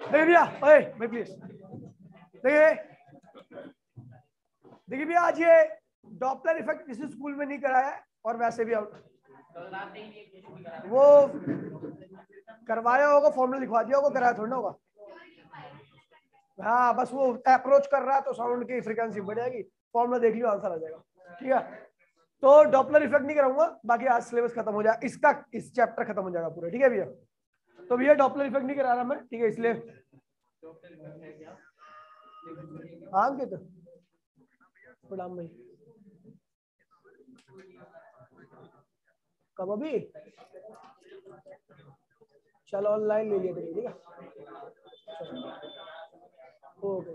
देखिए भैया, ओए भाई प्लीज देखिए, देखिए भैया आज ये डॉपलर इफेक्ट किसी स्कूल में नहीं कराया है और वैसे भी वो करवाया होगा, फॉर्मूला लिखवा दिया होगा, कराया थोड़ा ना होगा। हाँ बस वो अप्रोच कर रहा है तो साउंड की फ्रीक्वेंसी बढ़ जाएगी, फॉर्मूला देख लियो आंसर आ जाएगा। ठीक है, तो डॉपलर इफेक्ट नहीं कराऊंगा, बाकी आज सिलेबस खत्म हो जाए, इसका इस चैप्टर खत्म हो जाएगा पूरा। ठीक है भैया, तो भैया डॉपलर इफेक्ट नहीं करा रहा मैं, ठीक है, इसलिए हाँ अंकित प्रणाम भाई, कब अभी चलो ऑनलाइन ले लिया ठीक है, ओके।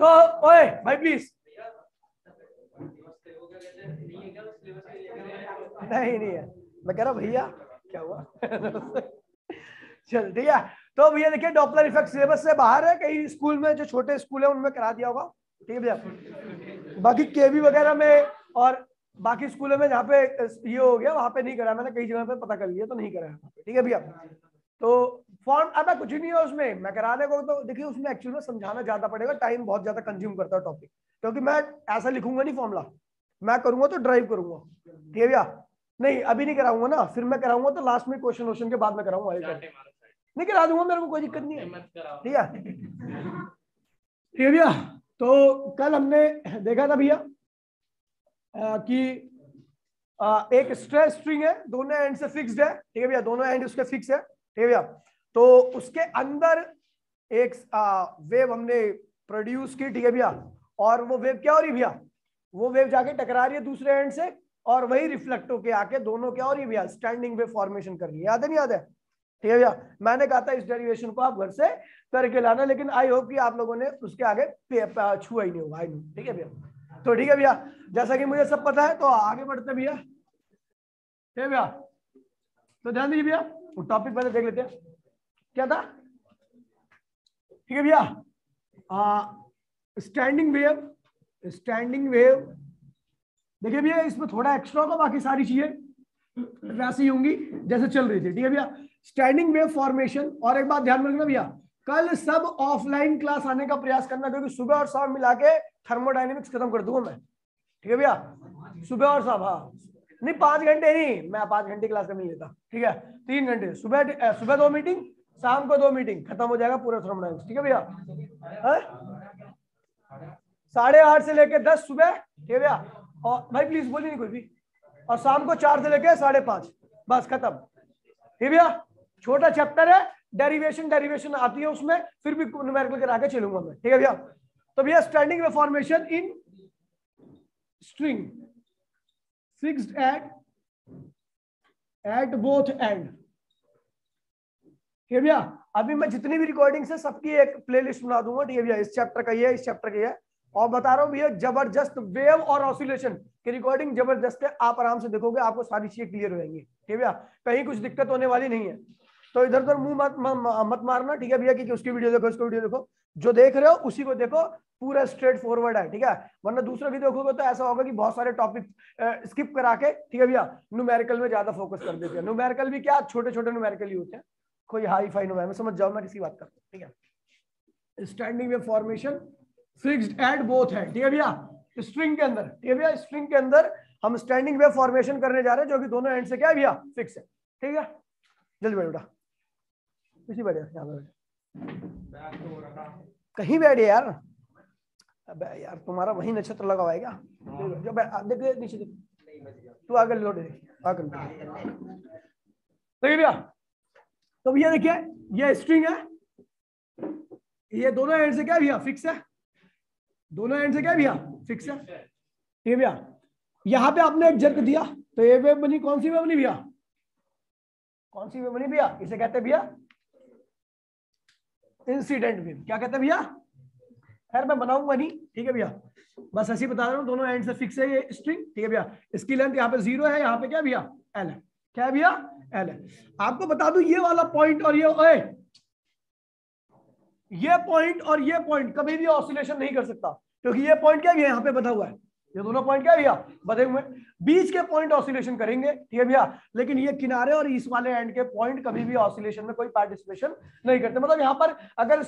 तो ओए भाई प्लीज, नहीं है, मैं कह रहा भैया क्या हुआ चल ठीक है, तो भैया देखिए डॉपलर इफेक्ट सिलेबस से बाहर है, कई स्कूल में जो छोटे स्कूल है उनमें करा दिया होगा। ठीक है भैया, बाकी केवी वगैरह में और बाकी स्कूलों में जहाँ पे ये हो गया वहां पे नहीं करा, मैंने कई जगह पे पता कर लिया तो नहीं करा। ठीक है भैया, तो फॉर्म अब कुछ नहीं है उसमें, मैं कराने को तो देखिए उसमें एक्चुअली में समझाना ज्यादा पड़ेगा, टाइम बहुत ज्यादा कंज्यूम करता है टॉपिक, क्योंकि मैं ऐसा लिखूंगा नहीं फॉर्मूला, मैं करूंगा तो ड्राइव करूंगा। ठीक है भैया, नहीं अभी नहीं कराऊंगा ना, फिर मैं कराऊंगा तो लास्ट में क्वेश्चन वोश्चन के बाद में कराऊंगा, नहीं करा दूंगा, मेरे को कोई दिक्कत नहीं है। ठीक है, ठीक है भैया, तो कल हमने देखा था भैया कि एक स्ट्रेस स्ट्रिंग है, दोनों एंड से फिक्स्ड है। ठीक है भैया, दोनों एंड उसके फिक्स है। ठीक है भैया, तो उसके अंदर एक वेव हमने प्रोड्यूस की। ठीक है भैया, और वो वेव क्या हो रही भैया, वो वेव जाके टकरा रही है दूसरे एंड से और वही रिफ्लेक्ट होके आके दोनों क्या हो रही है भैया, स्टैंडिंग वेव फॉर्मेशन कर रही है। याद है नहीं याद है? ठीक है भैया, मैंने कहा था इस डेरिवेशन को आप घर से करके लाना, लेकिन आई होप कि आप लोगों ने उसके आगे छुआ ही नहीं होगा। I know. ठीक है भैया, तो ठीक है भैया, जैसा कि मुझे सब पता है तो आगे बढ़ते भैया। ठीक है भैया, तो ध्यान दीजिए भैया, वो टॉपिक पहले देख लेते हैं क्या था। ठीक है भैया, स्टैंडिंग वेव, स्टैंडिंग वेव देखिए भैया, इसमें थोड़ा एक्स्ट्रा होगा, बाकी सारी चीजें वैसी ही होंगी जैसे चल रही थी। ठीक है भैया, स्टैंडिंग वेव फॉर्मेशन। और एक बात ध्यान में रखना भैया, कल सब ऑफलाइन क्लास आने का प्रयास करना, क्योंकि सुबह और शाम मिला के थर्मोडायनेमिक्स खत्म कर दूंगा मैं। ठीक है भैया, सुबह और शाम, हाँ नहीं 5 घंटे नहीं, मैं 5 घंटे क्लास नहीं लेता। ठीक है, 3 घंटे, सुबह 2 मीटिंग, शाम को 2 मीटिंग, खत्म हो जाएगा पूरा थर्मोडायनेमिक्स। ठीक है भैया, 8:30 से लेके 10 सुबह। ठीक है भैया, और भाई प्लीज बोलिए नहीं कोई भी, और शाम को 4 से लेके 5:30, बस खत्म। ठीक है भैया, छोटा चैप्टर है, डेरिवेशन आती है उसमें, फिर भी न्यूमेरिकल करा के चलूंगा मैं। ठीक है भैया, तो भैया standing wave formation in string fixed at both and. ठीक है भैया, अभी मैं जितनी भी रिकॉर्डिंग है सबकी एक प्लेलिस्ट बना दूंगा। ठीक है भैया, इस चैप्टर का ये है, इस चैप्टर का ये है, और बता रहा हूँ भैया जबरदस्त वेव और ऑसिलेशन की रिकॉर्डिंग जबरदस्त है, आप आराम से देखोगे आपको सारी चीजें क्लियर हो जाएंगी। ठीक है भैया, कहीं कुछ दिक्कत होने वाली नहीं है, तो इधर उधर मुंह मत मारना। ठीक है भैया, कि उसकी वीडियो देखो, उसको वीडियो देखो, जो देख रहे हो उसी को देखो, पूरा स्ट्रेट फॉरवर्ड है। ठीक है, वरना दूसरा भी देखोगे तो ऐसा होगा कि बहुत सारे टॉपिक स्किप करा के, ठीक है भैया, न्यूमेरिकल में ज्यादा फोकस कर देते हैं। न्यूमेरिकल भी क्या, छोटे छोटे न्यूमेरिकल ही होते हैं, कोई हाई फाई न्यूमेरिकल, समझ जाओ मैं किसी बात करता हूँ। ठीक है, standing wave formation fixed at both है। ठीक है भैया, स्ट्रिंग के अंदर। ठीक है भैया, स्ट्रिंग के अंदर हम स्टैंडिंग वेव फॉर्मेशन करने जा रहे हैं, जो कि दोनों एंड से क्या है भैया, फिक्स है। ठीक है, जल्दी बैठ बेटा, इसी बैठे, यहाँ पे कहीं बैठे यार। अबे यार तुम्हारा वही नक्षत्र लगा हुआ है क्या? देख नीचे देख, तू आगे लौट आगे। देखिए भैया, तो भैया देखिए ये स्ट्रिंग है, ये दोनों एंड से क्या भैया, फिक्स है, दोनों एंड से क्या भैया, फिक्स है। ठीक है भैया, यहां पे आपने एक जर्क दिया तो ये वेव बनी, कौन सी वेव बनी भैया, कौन सी वेव बनी भैया, इसे कहते हैं भैया इंसिडेंट वेव। क्या कहते हैं भैया, खैर मैं बनाऊंगा नहीं। ठीक है भैया, बस ऐसे ही बता रहा हूँ, दोनों एंड से फिक्स है ये स्ट्रिंग। ठीक है भैया, इसकी लेंथ यहाँ पे 0 है, यहाँ पे क्या भैया, L है। क्या है भैया, L है। आपको बता दूं ये वाला पॉइंट और ये पॉइंट और ये पॉइंट कभी भी ऑसिलेशन नहीं कर सकता, क्योंकि ये पॉइंट क्या है यहाँ पे बता हुआ है, ये दोनों पॉइंट क्या है भैया बदे हुए, बीच के पॉइंट ऑसिलेशन करेंगे, ठीक है भैया, लेकिन ये किनारे और इस वाले एंड के पॉइंट कभी भी ऑसिलेशन में कोई पार्टिसिपेशन नहीं करते। मतलब यहाँ पर अगर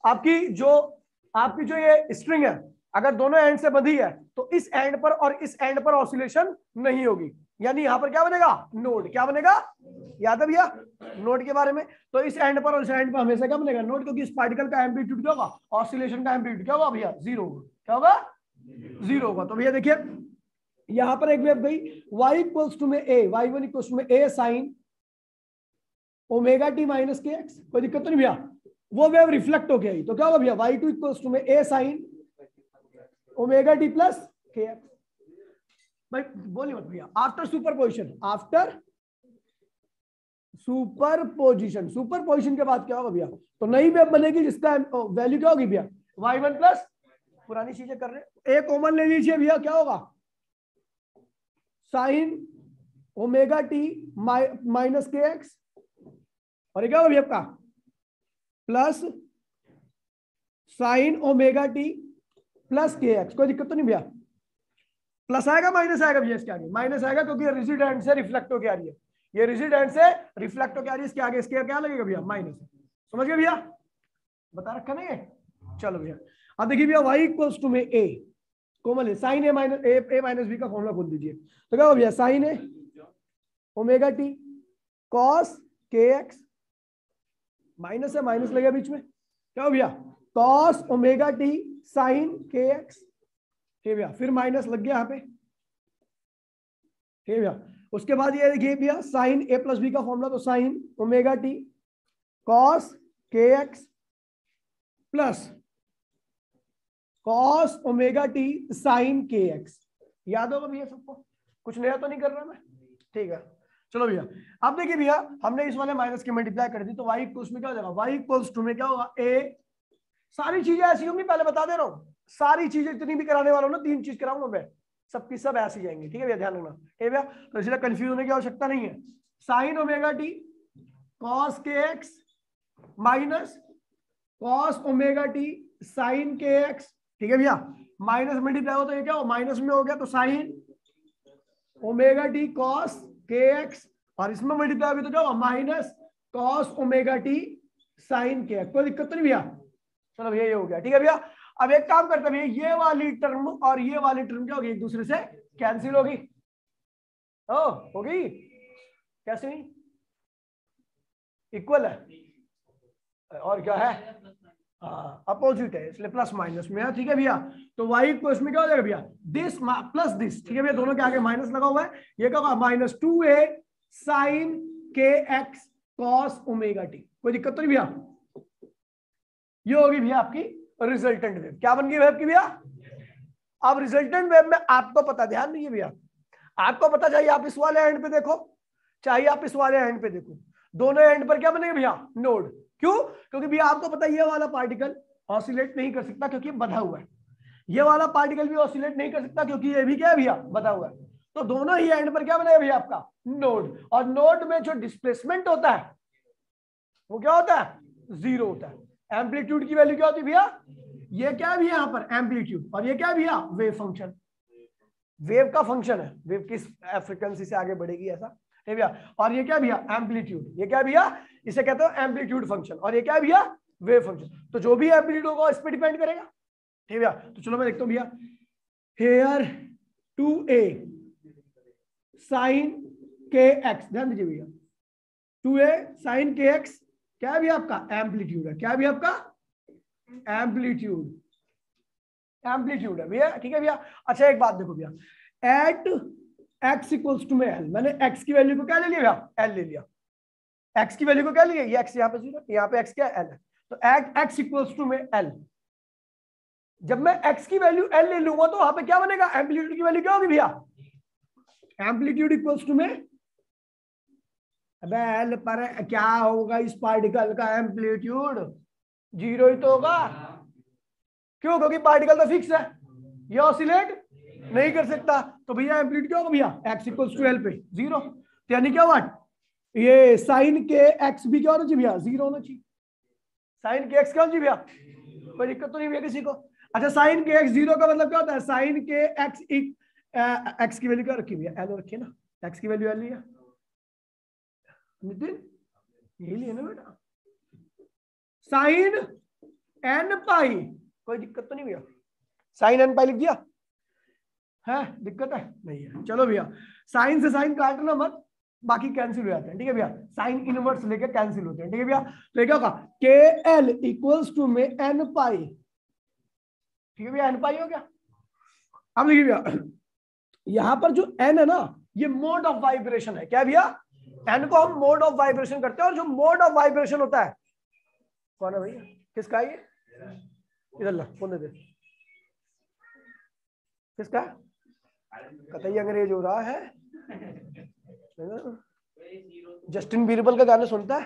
आपकी जो ये स्ट्रिंग है अगर दोनों एंड से बंधी है तो इस एंड पर और इस एंड पर ऑसिलेशन नहीं होगी, यानी यहां पर क्या बनेगा नोड, क्या बनेगा याद है भैया नोड के बारे में। तो इस एंड पर और इस एंड पर हमेशा क्या बनेगा नोड, क्योंकि इस पार्टिकल का एम्पलीट्यूड क्या होगा, ऑसिलेशन का एम्पलीट्यूड क्या होगा भैया जीरो होगा, क्या होगा जीरो होगा। तो भैया देखिए यहां पर एक वेव गई y इक्वल्स टू में a, y1 इक्वल्स टू में a sine omega T minus के एक्स, कोई दिक्कत तो नहीं भैया, वो वेव रिफ्लेक्ट हो गई तो क्या होगा भैया y2 इक्वल्स टू में a sine omega T plus के एक्स। भाई बोलिए मत भैया, आफ्टर सुपरपोजिशन, आफ्टर सुपरपोजिशन के बाद क्या होगा भैया, तो नई वेव बनेगी जिसका वैल्यू क्या होगी भैया y1 प्लस, पुरानी चीजें कर रहे हैं, एक कॉमन ले लीजिए भैया, क्या होगा साइन ओमेगा टी माइनस के एक्स, और क्या होगा भैया आपका plus sign omega T plus के एक्स, कोई दिक्कत तो नहीं भैया, प्लस आएगा माइनस आएगा भैया इसके आगे, माइनस आएगा क्योंकि ये रिजिड एंड से रिफ्लेक्ट होकर आ रही है, ये रिजिड एंड से रिफ्लेक्ट होकर आ रही है, इसके आगे इसके क्या लगेगा भैया माइनस, समझ गए भैया, बता रखा नहीं है। चलो भैया अब देखिए भैया y इक्वल्स टू में a कोमल है, साइन ए माइनस बी का फॉर्मूला बोल दीजिए, तो क्या होगा भैया साइन ए omega T cos K X, minus है माइनस लगेगा बीच में, क्या हो भैया cos omega T sine K X, ठीक भैया, फिर माइनस लग गया यहाँ पे, ठीक भैया। उसके बाद ये देखिए भैया साइन ए प्लस बी का फॉर्मूला, तो sine omega T cos K X plus cos omega T sine K X, याद होगा भैया सबको, कुछ नया तो नहीं कर रहा मैं, ठीक है। चलो भैया अब देखिए भैया हमने इस वाले माइनस की मल्टीप्लाई कर दी तो y इक्वल्स में क्या हो जाएगा, y इक्वल्स टू में क्या होगा a, सारी चीजें ऐसी होंगी पहले बता दे रहा हूँ, सारी चीजें जितनी भी कराने वाला हूँ ना, 3 चीज कराऊंगा मैं, सबकी सब ऐसी जाएंगी, ठीक है भैया ध्यान रखना, ठीक है भैया, तो इसलिए कंफ्यूज होने की आवश्यकता नहीं है। Sine omega T cos K X minus cos omega T sine K X, ठीक है भैया, माइनस मल्टीप्लाई हो तो ये क्या हो माइनस में हो गया, तो sine omega T cos K X, और इसमें मल्टीप्लाई होगी तो क्या होगा minus cos omega T sine K X, कोई दिक्कत तो नहीं भैया। चलो भैया ये हो गया, ठीक है भैया। अब एक काम करते हैं भैया, ये वाली टर्म और ये वाली टर्म क्या होगी एक दूसरे से कैंसिल होगी, होगी कैसे नहीं, इक्वल है और क्या है अपोजिट है, इसलिए प्लस माइनस में है, ठीक है भैया। तो y इक्वल्स में क्या हो जाएगा भैया दिस प्लस दिस, ठीक है भैया, दोनों के आगे माइनस लगा हुआ है, ये क्या होगा minus 2a sign K x cos omega T, कोई दिक्कत तो नहीं भैया। ये होगी भैया आपकी रिजल्टेंट वेव, क्या बन गई वेव की भैया। अब रिजल्टेंट वेव में आपको पता, ध्यान दीजिए भैया, आपको पता चाहिए आप इस वाले एंड पे देखो चाहिए आप इस वाले एंड पे देखो, दोनों एंड पर क्या बनेगा भैया नोड, क्यों, क्योंकि भैया आपको पता है ये वाला पार्टिकल ऑसिलेट नहीं कर सकता क्योंकि बंधा हुआ है, ये वाला पार्टिकल भी ऑसिलेट नहीं कर सकता क्योंकि ये भी क्या है भैया बंधा हुआ है, तो दोनों ही एंड पर क्या बनेगा भैया आपका नोड, और नोड में जो डिस्प्लेसमेंट होता है वो क्या होता है जीरो होता है। एम्पलीट्यूड की वैल्यू क्या होती है भैया, ये क्या है भैया यहाँ पर एम्पलीट्यूड, और ये क्या है भैया वेव फंक्शन, वेव का फंक्शन है, वेव किस फ्रीक्वेंसी से आगे बढ़ेगी ऐसा, ठीक भैया, और ये क्या भैया एम्पलीट्यूड, ये क्या भैया इसे कहते हो एम्पलीट्यूड फंक्शन, और ये क्या है भैया वेव फंक्शन, तो जो भी एम्पलीट्यूड होगा इस पे डिपेंड करेगा, ठीक भैया। तो चलो मैं देखता हूँ भैया, hair 2a sign K x, ध्यान दीजिए भैया 2a साइन के एक्स क्या है भैया आपका एम्पलीट्यूड है, क्या है भैया आपका एम्पलीट्यूड, एम्पलीट्यूड है भैया, ठीक है भैया। अच्छा एक बात देखो भैया, एट x इक्वल्स टू में l, मैंने x की वैल्यू को क्या ले लिया भैया l ले लिया, x की वैल्यू को क्या लिया, ये x यहाँ पे 0, यहाँ पे x क्या है l है, तो एट x इक्वल्स टू में l, जब मैं x की वैल्यू l ले लूंगा तो वहां पे क्या बनेगा एम्पलीट्यूड की वैल्यू क्या होगी भैया, एम्पलीट्यूड इक्वल्स टू में अबे एल पर क्या होगा इस पार्टिकल का एम्पलीट्यूड 0 ही तो होगा, क्यों, क्योंकि पार्टिकल तो फिक्स है, ये ऑसिलेट नहीं कर सकता, तो भैया एम्पलीट्यूड क्या होगा भैया x इक्वल्स टू l पे 0, तो यानी क्या हुआ ये साइन के x भी क्या होना चाहिए भैया 0 होना चाहिए, साइन के x क्या होना चाहिए भैया, कोई दिक्कत तो नहीं भैया किसी को। अच्छा साइन के एक्स जीरो का मतलब क्या होता है? साइन के एक्स एक्स की वैल्यू क्या रखी हुई है? एल रखी है ना, एक्स की वैल्यू एल लिया नितिन, यही लिया ना बेटा। साइन एन पाई, कोई दिक्कत तो नहीं भैया? साइन एन पाई लिख दिया है, दिक्कत है नहीं है? चलो भैया, साइन से साइन काटना मत, बाकी कैंसिल हो जाते हैं, ठीक है भैया? साइन इनवर्स लेके कैंसिल होते हैं, ठीक है भैया? तो क्या होगा? के एल इक्वल्स टू में एन पाई, ठीक है भैया? एन पाई हो गया। अब देखिए भैया, यहां पर जो एन है ना, ये मोड ऑफ वाइब्रेशन है। क्या भैया? एन को हम मोड ऑफ वाइब्रेशन करते हैं, और जो मोड ऑफ वाइब्रेशन होता है, कौन है भैया? किसका है ये? इधर ला, फोन दे दे। किसका? कतई अंग्रेज हो रहा है। जस्टिन बीरबल का गाना सुनता है?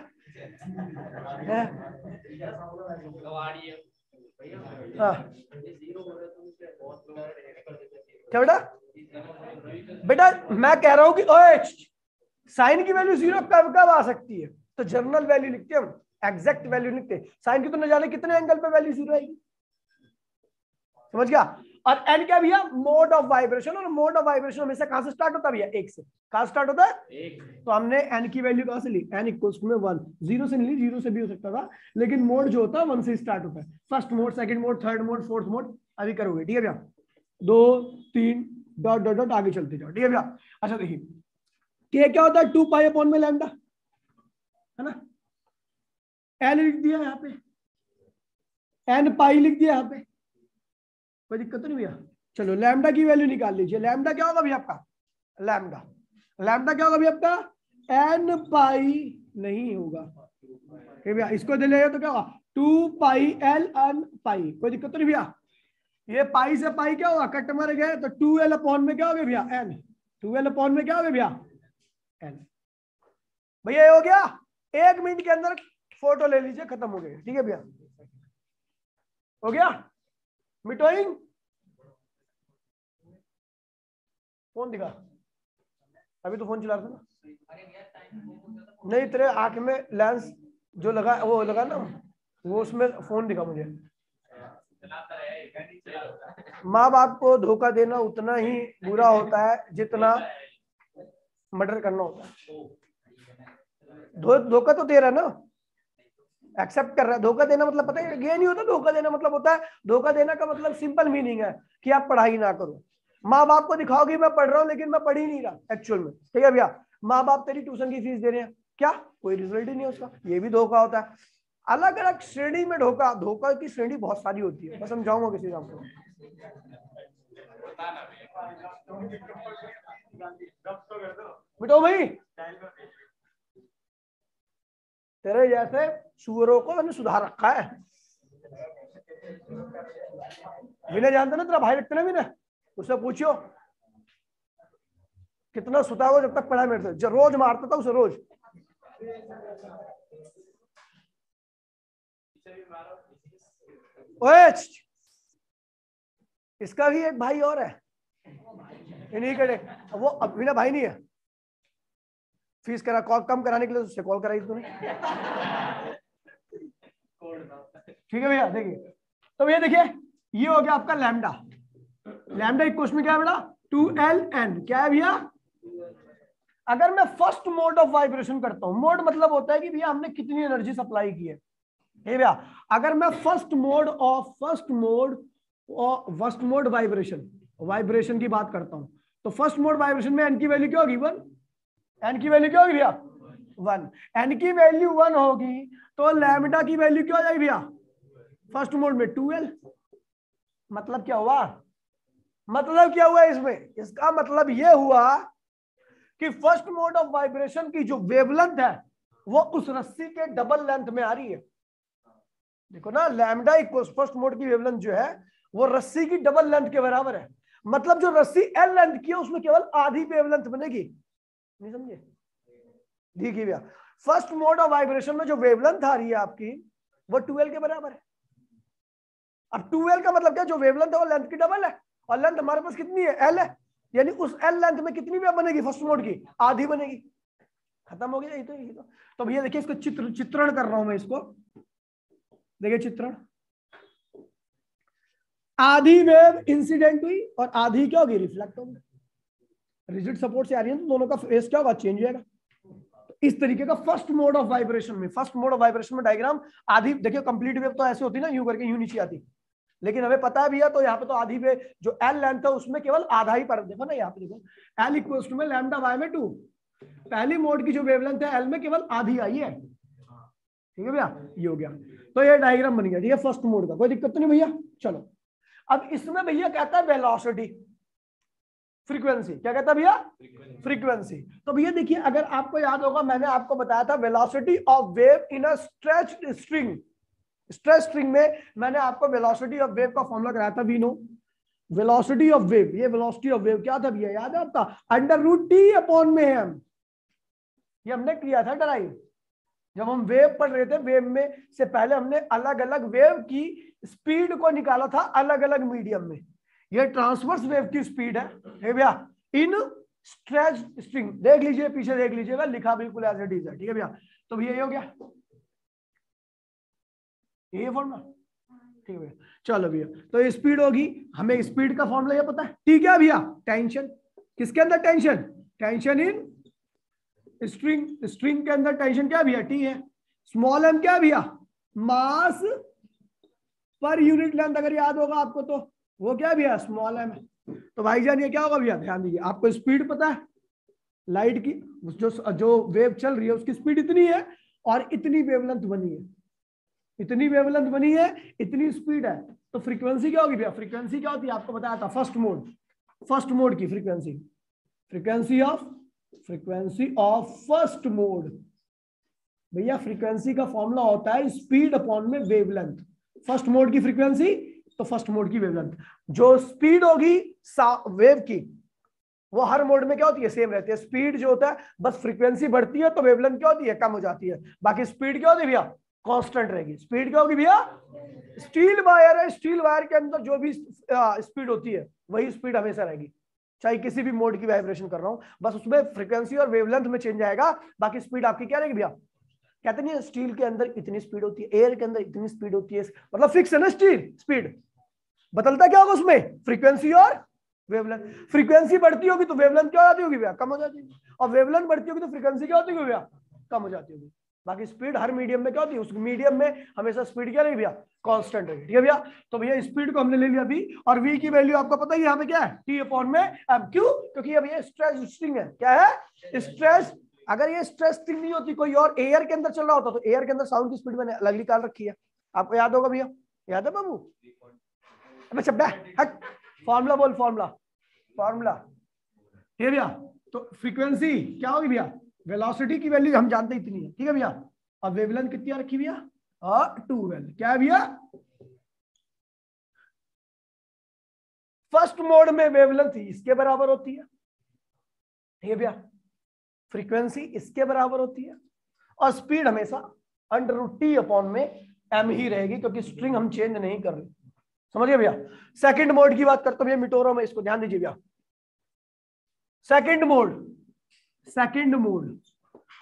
हाँ। क्या बेटा? बेटा मैं कह रहा हूं कि ओए, साइन की वैल्यू जीरो कब कब आ सकती है? तो जर्नल वैल्यू लिखते हैं हम, एग्जैक्ट वैल्यू लिखते हैं। साइन की तो न जाने कितने एंगल पे वैल्यू जीरो आएगी, समझ गया? और एन क्या भैया? Mode of vibration. और मोड ऑफ वाइब्रेशन हमेशा कहां से स्टार्ट होता है भैया? एक से। कहां स्टार्ट होता है? एक। तो हमने एन की वैल्यू कहां से ली? एन इक्वल्स टू में 1, जीरो से नहीं ली, जीरो से भी हो सकता था, लेकिन मोड जो होता है 1 से स्टार्ट होता है। First mode, second mode, third mode, fourth mode अभी करोगे, ठीक है भैया? 2 3 डॉट डॉट डॉट आगे चलते जाओ, ठीक है भैया? अच्छा देखिए, के क्या होता है? 2 पाई अपॉन में लैम्डा, है ना? एल लिख दिया यहाँ पे, एन पाई लिख दिया यहाँ पे, कोई दिक्कत तो नहीं भैया? चलो लैम्डा की वैल्यू निकाल लीजिए। लैम्डा क्या होगा भैया आपका? लैम्डा लैम्डा क्या होगा भैया आपका? एन पाई नहीं होगा, भैया इसको दे ले तो क्या होगा? 2 पाई एल एन पाई, कोई दिक्कत तो नहीं भैया? ये पाई से पाई क्या होगा? कट मर गए, तो 2l अपॉन में क्या हो गया भैया? एन। 2l अपॉन में क्या हो गया भैया? एन। भैया ये हो गया। 1 मिनट के अंदर फोटो ले लीजिए, खत्म हो गया, ठीक है भैया? हो गया मिटोइंग। फोन दिखा, अभी तो फोन चला रहा था ना। नहीं, तेरे आंख में लेंस जो लगा, वो लगा ना, वो उसमें फोन दिखा मुझे। माँ बाप को धोखा देना उतना ही बुरा होता है जितना मर्डर करना होता है। धोखा तो दे रहा है ना, एक्सेप्ट कर रहा है। धोखा देना मतलब पता है ये नहीं होता? धोखा देना मतलब होता है, धोखा देना का मतलब सिंपल मीनिंग है कि आप पढ़ाई ना करो। माँ बाप को दिखाओ कि मैं पढ़ रहा हूँ, लेकिन मैं पढ़ ही नहीं रहा एक्चुअल में, ठीक है भैया? माँ बाप तेरी ट्यूशन की फीस दे रहे हैं, क्या कोई रिजल्ट ही नहीं है उसका, ये भी धोखा होता है। अलग अलग श्रेणी में धोखा की श्रेणी बहुत सारी होती है, मैं समझाऊंगा किसी काम को। बेटो भाई, तेरे जैसे सुअरों को मैंने सुधार रखा है। विनय जानते ना, तेरा भाई लगता ना विनय, उससे पूछियो कितना सुता हुआ जब तक पढ़ा मेरे से, रोज मारता था उसे, रोज। ओए, इसका भी एक भाई और है, इन्हीं के वो अब विनय भाई नहीं है। फीस करा, कॉल कम कराने के लिए उससे कॉल कराई तूने, ठीक है भैया? देखिए, तो भैया देखिए, ये हो गया आपका लैम्डा। लैम्डा इक्वल्स में क्या है बेटा? 2ln। क्या है भैया? अगर मैं फर्स्ट मोड ऑफ वाइब्रेशन करता हूं, मोड मतलब होता है कि भैया हमने कितनी एनर्जी सप्लाई की है, भैया? अगर मैं फर्स्ट मोड वाइब्रेशन की बात करता हूं, तो फर्स्ट मोड वाइब्रेशन में एन की वैल्यू क्या होगी? 1। एन की वैल्यू क्या होगी भैया? 1। एन की वैल्यू 1 होगी, तो लैम्डा की वैल्यू क्या हो जाएगी भैया? फर्स्ट मोड में 2l। मतलब क्या हुआ? मतलब क्या हुआ इसमें? इसका मतलब यह हुआ कि फर्स्ट मोड ऑफ वाइब्रेशन की जो वेवलेंथ है, वो उस रस्सी के डबल लेंथ में आ रही है। देखो ना, लैम्डा इक्वल्स फर्स्ट मोड की वेवलेंथ जो है, वो रस्सी की डबल लेंथ के बराबर है। मतलब जो रस्सी एल लेंथ की है, उसमें केवल आधी वेवलेंथ बनेगी। नहीं समझे? देखिए भैया, फर्स्ट मोड ऑफ वाइब्रेशन में जो वेवलेंथ आ रही है आपकी, वो 2l के बराबर है। अब 2l का मतलब क्या? जो वेवलेंथ है वो लेंथ की डबल है, और लेंथ हमारे पास कितनी है? l है। यानी उस l लेंथ में कितनी वेव बनेगी फर्स्ट मोड की? आधी बनेगी। खत्म हो गया। यही तो भैया देखिए, इसको चित्रण कर रहा हूं मैं इसको, देखिए चित्रण। आधी वेव इंसिडेंट हुई और आधी क्या होगी, रिफ्लेक्ट होगी। रिजिड सपोर्ट से आ रही है तो दोनों का फेस क्या होगा, चेंज होगा। इस तरीके का फर्स्ट मोड ऑफ वाइब्रेशन में डायग्राम आधी देखिए, कंप्लीट वेव तो ऐसे होती ना, यूं करके यूं नीचे आती, लेकिन हमें पता भी है तो यहाँ पे तो आधी वेव जो एल लेंथ है उसमें केवल आधा ही पर, देखो ना यहाँ पे देखो एल इक्वल्स टू में लैम्डा बाय में 2, पहली मोड की जो वेवलेंथ है एल में केवल आधी आई है, ठीक है भैया, ये हो गया। तो ये डायग्राम बन गया, ठीक है, फर्स्ट मोड का, कोई दिक्कत तो नहीं भैया। चलो अब इसमें भैया कहता है वेलोसिटी, फ्रीक्वेंसी, क्या कहता है भैया, फ्रीक्वेंसी। तो भैया देखिए, अगर आपको याद होगा मैंने आपको बताया था velocity of wave in a stretched string, stretch string में मैंने आपको वेलोसिटी ऑफ वेव का फॉर्मूला कराया था, we know velocity of wave, ये वेलोसिटी ऑफ वेव क्या था भैया, याद है आपका, √T/m में है हम, ये हमने किया था डराइव जब हम वेव पढ़ रहे थे। वेव में से पहले हमने अलग अलग वेव की स्पीड को निकाला था अलग अलग मीडियम में। ये ट्रांसवर्स वेव की स्पीड है भैया इन स्ट्रेच स्ट्रिंग, देख लीजिए पीछे देख लीजिएगा, लिखा बिल्कुल एज इट इज है, ठीक है भैया। तो भैया ये हो गया, ये फॉर्मूला, ठीक है भैया। चलो भैया, तो ये स्पीड होगी, हमें स्पीड का फॉर्मूला ये पता है, ठीक है भैया। टेंशन, किसके अंदर tension, tension in string, string के अंदर टेंशन क्या भैया, टी है। स्मॉल एम क्या भैया, मास पर यूनिट लेंथ, अगर याद होगा आपको तो वो क्या भैया, स्मॉल एम है। तो भाईजान ये क्या होगा भैया, ध्यान दीजिए, आपको स्पीड पता है लाइट की, जो वेव चल रही है उसकी स्पीड इतनी है और इतनी वेवलेंथ बनी है, इतनी वेवलेंथ बनी है, इतनी स्पीड है। तो फ्रीक्वेंसी क्या होगी भैया, फ्रीक्वेंसी क्या होती है आपको बताया था, फर्स्ट मोड की frequency, frequency of first mode भैया, फ्रीक्वेंसी का फॉर्मूला होता है स्पीड अपॉन में वेवलेंथ। फर्स्ट मोड की फ्रीक्वेंसी तो फर्स्ट मोड की वेवलेंथ, जो स्पीड होगी वेव की वो हर मोड में क्या होती है, सेम रहती है। स्पीड जो होता है, बस फ्रीक्वेंसी बढ़ती है तो वेवलेंथ क्या होती है, कम हो जाती है, बाकी स्पीड क्या होती है भैया, कांस्टेंट रहेगी। स्पीड क्या होगी भैया, स्टील वायर है, स्टील वायर के अंदर जो भी स्पीड होती है वही स्पीड हमेशा रहेगी, चाहे किसी भी मोड की वाइब्रेशन कर रहा हूं, बस उसमें फ्रीक्वेंसी और वेवलेंथ में चेंज आएगा, बाकी स्पीड आपकी क्या रहेगी भैया। कहते नहीं स्टील के अंदर इतनी स्पीड होती है, एयर के अंदर इतनी स्पीड होती है, मतलब फिक्स है ना स्टील स्पीड, बदलता क्या होगा उसमें, फ्रीक्वेंसी और वेवलेंथ। फ्रीक्वेंसी बढ़ती होगी तो वेवलेंथ क्या हो जाती होगी भैया, कम हो जाती है, और वेवलेंथ बढ़ती होगी तो फ्रीक्वेंसी क्या होती होगी भैया, कम हो जाती होगी। बाकी स्पीड हर मीडियम में क्या होती है, उस मीडियम में हमेशा स्पीड क्या रहेगी भैया, कांस्टेंट रहेगी, ठीक है भैया। तो भैया स्पीड को हमने ले लिया अभी, और v की वैल्यू आपको पता ही यहाँ पे क्या है, T/m m, क्यों, क्योंकि अब ये स्ट्रेच स्ट्रिंग है, क्या है, स्ट्रेच। अगर ये स्ट्रेच स्ट्रिंग नहीं होती, कोई और एयर के अंदर चल रहा होता तो एयर के अंदर साउंड की स्पीड मैंने अलग निकाल रखी है, आपको याद होगा भैया, याद है बाबू, हट, फॉर्मूला बोल, फॉर्मूला, ठीक है भैया। तो फ्रीक्वेंसी क्या होगी भैया, वेलोसिटी की वैल्यू हम जानते इतनी है, ठीक है भैया। अब वेवलेंथ कितनी रखी भैया, 2L, क्या है भैया, फर्स्ट मोड में वेवलेंथ इसके बराबर होती है, ठीक है भैया, फ्रीक्वेंसी इसके बराबर होती है, और स्पीड हमेशा √T/m में m ही रहेगी, क्योंकि स्ट्रिंग हम चेंज नहीं कर रहे, समझिए भैया। सेकंड मोड की बात करता हूं भैया, मिटोरो में, इसको ध्यान दीजिए भैया, सेकंड मोड,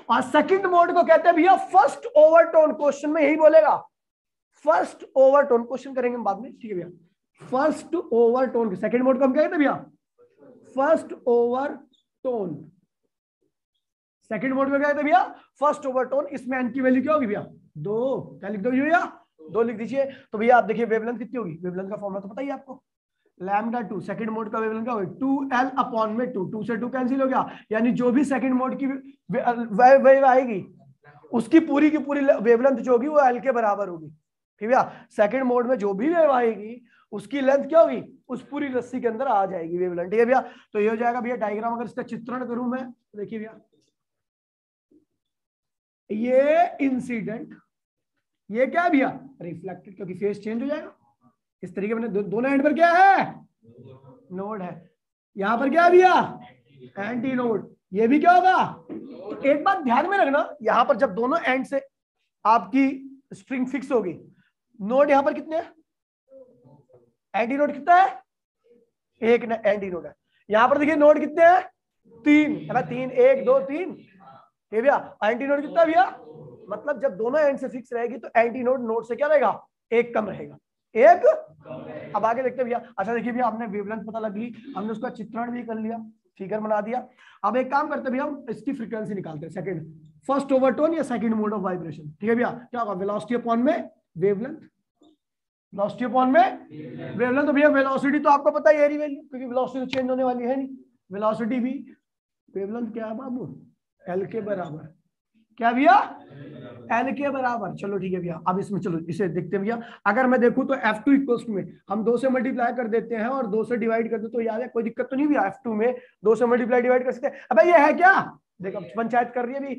और सेकंड मोड को कहते हैं भैया फर्स्ट ओवरटोन। क्वेश्चन में यही बोलेगा, फर्स्ट ओवरटोन, क्वेश्चन करेंगे हम बाद में, ठीक है भैया। फर्स्ट ओवरटोन, सेकंड मोड को हम क्या कहते हैं भैया, फर्स्ट ओवरटोन। सेकंड मोड में क्या कहते हैं भैया, फर्स्ट ओवरटोन। इसमें एन की वैल्यू क्या होगी भैया, 2, क्या लिख दो भैया, 2 लिख दीजिए। तो भैया आप देखिए वेवलेंथ कितनी होगी, वेवलेंथ का फॉर्मूला तो पता ही आपको, λ2, सेकंड मोड का वेवलेंथ क्या होगी, 2L/2, 2 से 2 कैंसिल हो गया, यानी जो भी सेकंड मोड की वेव आएगी उसकी पूरी की पूरी वेवलेंथ जो होगी वो L के बराबर होगी, ठीक है। सेकंड मोड में जो भी वेव आएगी उसकी लेंथ क्या होगी, उस पूरी रस्सी के अंदर आ जाएगी वेवलेंथ, ठीक है भैया। तो ये हो जाएगा भैया डायग्राम, अगर इसका चित्रण करूं मैं, देखिए भैया, ये इंसिडेंट, ये क्या है भैया, रिफ्लेक्टेड, क्योंकि फेस चेंज हो जाएगा। इस तरीके में दोनों एंड पर क्या है, नोड है, यहां पर क्या है भैया, एंटी नोड, ये भी क्या होगा। तो एक बात ध्यान में रखना, यहां पर जब दोनों एंड से आपकी स्ट्रिंग फिक्स होगी, नोड यहां पर कितने हैं, एंटी नोड कितना है, एक एंटी नोड है। यहां पर देखिए नोड कितने हैं, 3 है ना, 3, 1 2 3, भैया एंटी नोड कितना भैया, मतलब जब दोनों एंड से फिक्स रहेगी तो एंटी नोड नोड से क्या रहेगा, एक कम रहेगा, एक। अब आगे देखते भैया। अच्छा देखिए भैया, हमने वेवलेंथ पता लग गई, हमने उसका चित्रण भी कर लिया, फिगर बना दिया। अब एक काम करते भैया, हम इसकी फ्रीक्वेंसी निकालते हैं, सेकंड फर्स्ट ओवरटोन या सेकंड मोड ऑफ वाइब्रेशन। ठीक है भैया, क्या होगा, वेलोसिटी अपॉन में वेवलेंथ, वेलोसिटी अपॉन में वेवलेंथ। तो भैया वेलोसिटी तो आपको पता है, एरी वैल्यू, क्योंकि वेलोसिटी तो चेंज होने वाली है नहीं, वेलोसिटी भी वेवलेंथ क्या है बाबू, एल के बराबर। क्या भैया, एल के बराबर। चलो ठीक है भैया, अब इसमें चलो इसे देखते हैं भैया। अगर मैं देखूं तो F2 इक्वल्स में हम 2 से मल्टीप्लाई कर देते हैं और 2 से डिवाइड कर दे तो याद है, कोई दिक्कत तो नहीं भैया, F2 में 2 से मल्टीप्लाई डिवाइड कर सकते हैं। अबे ये है क्या, देखो पंचायत कर रही है भी।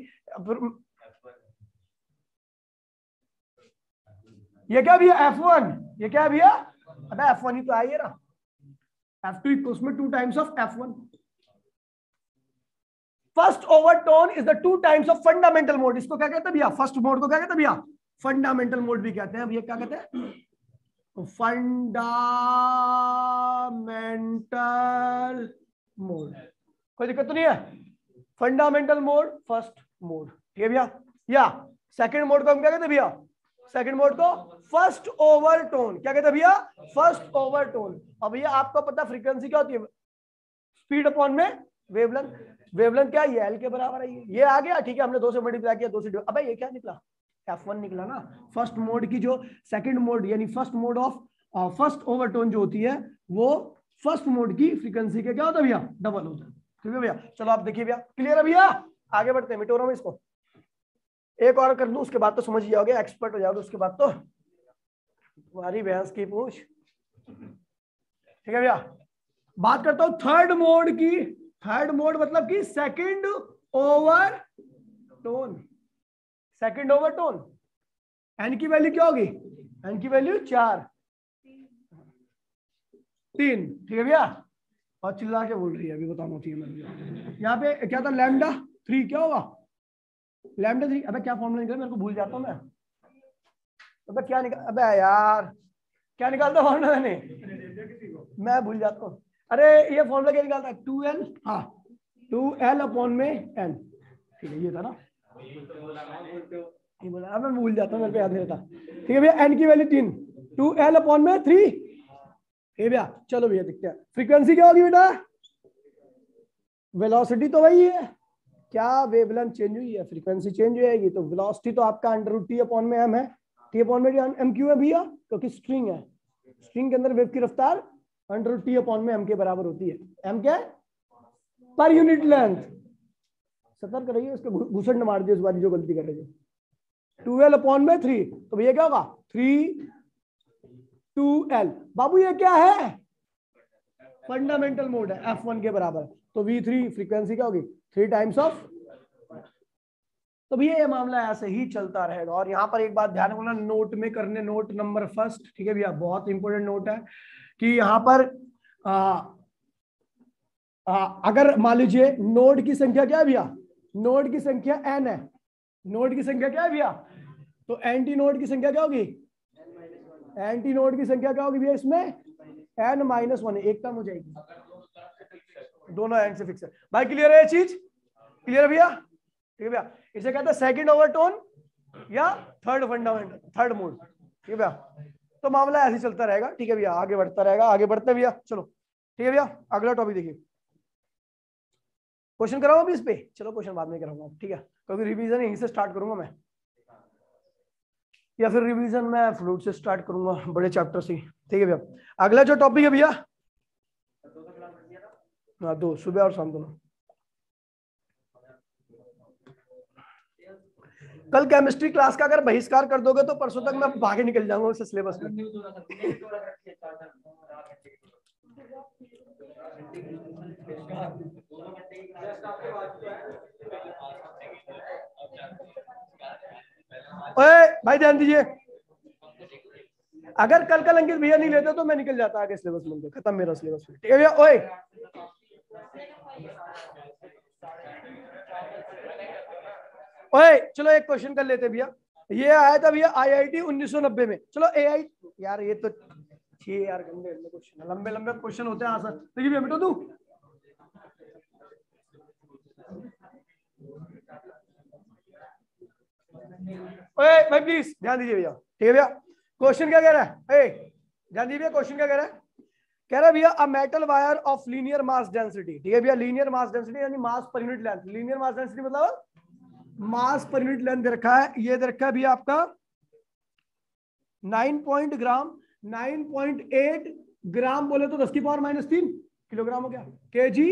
ये क्या भैया F1, ये क्या भैया, अबे F1 ही तो है ये ना, F2 इक्वल्स में 2 times of F1। First overtone is the 2 times of fundamental mode. इसको क्या कहते हैं भैया, फर्स्ट मोड को क्या कहते हैं भैया, फंडामेंटल मोड भी कहते हैं भैया। क्या कहते हैं, फंडामेंटल मोड। कोई दिक्कत तो नहीं है, फंडामेंटल मोड फर्स्ट मोड। ठीक है भैया, या सेकंड मोड को हम क्या कहते हैं भैया, सेकंड मोड को फर्स्ट ओवरटोन। क्या कहते हैं भैया, फर्स्ट ओवरटोन। अब भैया आपको पता फ्रीक्वेंसी क्या होती है, स्पीड अपॉन में वेवलेंथ। वेवलेंथ क्या है, ये एल के बराबर है, ये आ गया। ठीक है, हमने 2 से मल्टीप्लाई किया, 2 से अबे ये क्या निकला, F1 निकला ना। फर्स्ट मोड की जो सेकंड मोड यानी first mode of first overtone जो होती है, वो फर्स्ट मोड की फ्रीक्वेंसी के क्या होता है भैया, डबल होता है। ठीक है भैया, चलो आप देखिए भैया, क्लियर है भैया, आगे बढ़ते हैं। मिटो रहा हूं इसको, एक और कर दूं, उसके बाद तो समझ ही जाओगे, एक्सपर्ट हो जाओगे उसके बाद तो, तुम्हारी भैंस की पूछ। ठीक है भैया, बात करता हूं थर्ड मोड की। थर्ड मोड मतलब कि second overtone, second overtone. N की वैल्यू क्या होगी, एन की वैल्यू 4 3। ठीक है भैया, और चिल्ला के बोल रही है, अभी बताना चाहिए मैं। यहाँ पे क्या था, लैम्डा 3 क्या होगा, लैम्डा 3। अबे क्या फॉर्मूला निकला, मेरे को भूल जाता हूँ मैं। अबे क्या निकाल, अबे यार क्या निकालता फॉर्मूला मैंने, मैं भूल जाता हूँ। अरे ये फॉर्मूला क्या निकालता है, 2L, हाँ 2L अपॉन में N। ठीक है, ये था ना, बोला अब मैं भूल जाता हूँ, मेरे पे याद नहीं रहता। ठीक है भैया, N की वैल्यू 3, 2L अपॉन में 3। ठीक भैया, चलो भैया देखते हैं फ्रीक्वेंसी क्या होगी बेटा, वेलोसिटी तो वही है, क्या वेवलेंथ चेंज हुई है, फ्रीक्वेंसी चेंज हो जाएगी। तो वेलोसिटी तो आपका √T अपॉन में m है, T अपॉन में m क्यों है भैया, क्योंकि स्ट्रिंग है, स्ट्रिंग के अंदर वेव की रफ्तार √T अपॉन में m के बराबर होती है। m क्या है, पर यूनिट लेंथ। सतर्क रहिए, उसके घुसट न मार दिए उस बारी जो गलती कर रहे थे। 2L अपॉन में 3, तो भैया क्या होगा 3 2L। बाबू ये क्या है, फंडामेंटल मोड है, F1 के बराबर। तो V3 फ्रीक्वेंसी क्या होगी, 3 टाइम्स ऑफ। तो भैया ये मामला ऐसे ही चलता रहेगा। और यहाँ पर एक बात ध्यान रखना, नोट में करने, नोट नंबर फर्स्ट। ठीक है भैया, बहुत इंपॉर्टेंट नोट है कि यहाँ पर अगर मान लीजिए नोड की संख्या क्या है भैया, नोड की संख्या n है, नोड की संख्या क्या है भैया, तो एंटी नोड की संख्या क्या होगी, एंटी नोड की संख्या क्या होगी भैया, इसमें n-1 एक कम हो जाएगी, दोनों एंड से फिक्स है भाई। क्लियर है ये चीज, क्लियर है भैया। ठीक है भैया, इसे कहते हैं सेकंड ओवरटोन या थर्ड फंडामेंटल, थर्ड मोड। ठीक है भैया, तो मामला ऐसे चलता रहेगा। ठीक है भैया, आगे बढ़ता रहेगा, आगे बढ़ते हैं भैया, चलो। ठीक है भैया, अगला टॉपिक देखिए, क्वेश्चन कराऊंगा अभी इस पे, चलो क्वेश्चन बाद में कराऊंगा, ठीक है, क्योंकि रिवीजन यहीं से स्टार्ट करूंगा मैं, या फिर रिवीजन मैं फ्लूइड से स्टार्ट करूंगा, बड़े चैप्टर से। ठीक है भैया, अगला जो टॉपिक है भैया, हाँ 2 सुबह और शाम दोनों। कल केमिस्ट्री क्लास का अगर बहिष्कार कर दोगे तो परसों तक मैं भागे निकल जाऊंगा उस सिलेबस में। ओए भाई ध्यान दीजिए, अगर कल अंकित भैया नहीं लेते तो मैं निकल जाता आगे सिलेबस में, खत्म मेरा सिलेबस। ठीक है भैया, ओए ओए चलो एक क्वेश्चन कर लेते भैया, ये आया था भैया IIT 1990 में। चलो AI यार, ये तो 6 यार गंदे क्वेश्चन, लंबे लंबे क्वेश्चन होते हैं आसान। देखिए भैया मिटो तू, ओए भाई प्लीज ध्यान दीजिए भैया। ठीक है भैया, क्वेश्चन क्या कह रहा है, ध्यान दीजिए क्वेश्चन क्या कह रहा है, कह रहा है भैया a metal wire of linear mass density, ठीक है भैया, लीनियर मास डेंसिटी यानी mass per unit length, linear mass density मतलब मास पर यूनिट लेंथ दे रखा है, ये दे रखा है भैया आपका 9 ग्राम, 9.8 ग्राम बोले तो 10 की पावर -3 किलोग्राम हो गया, केजी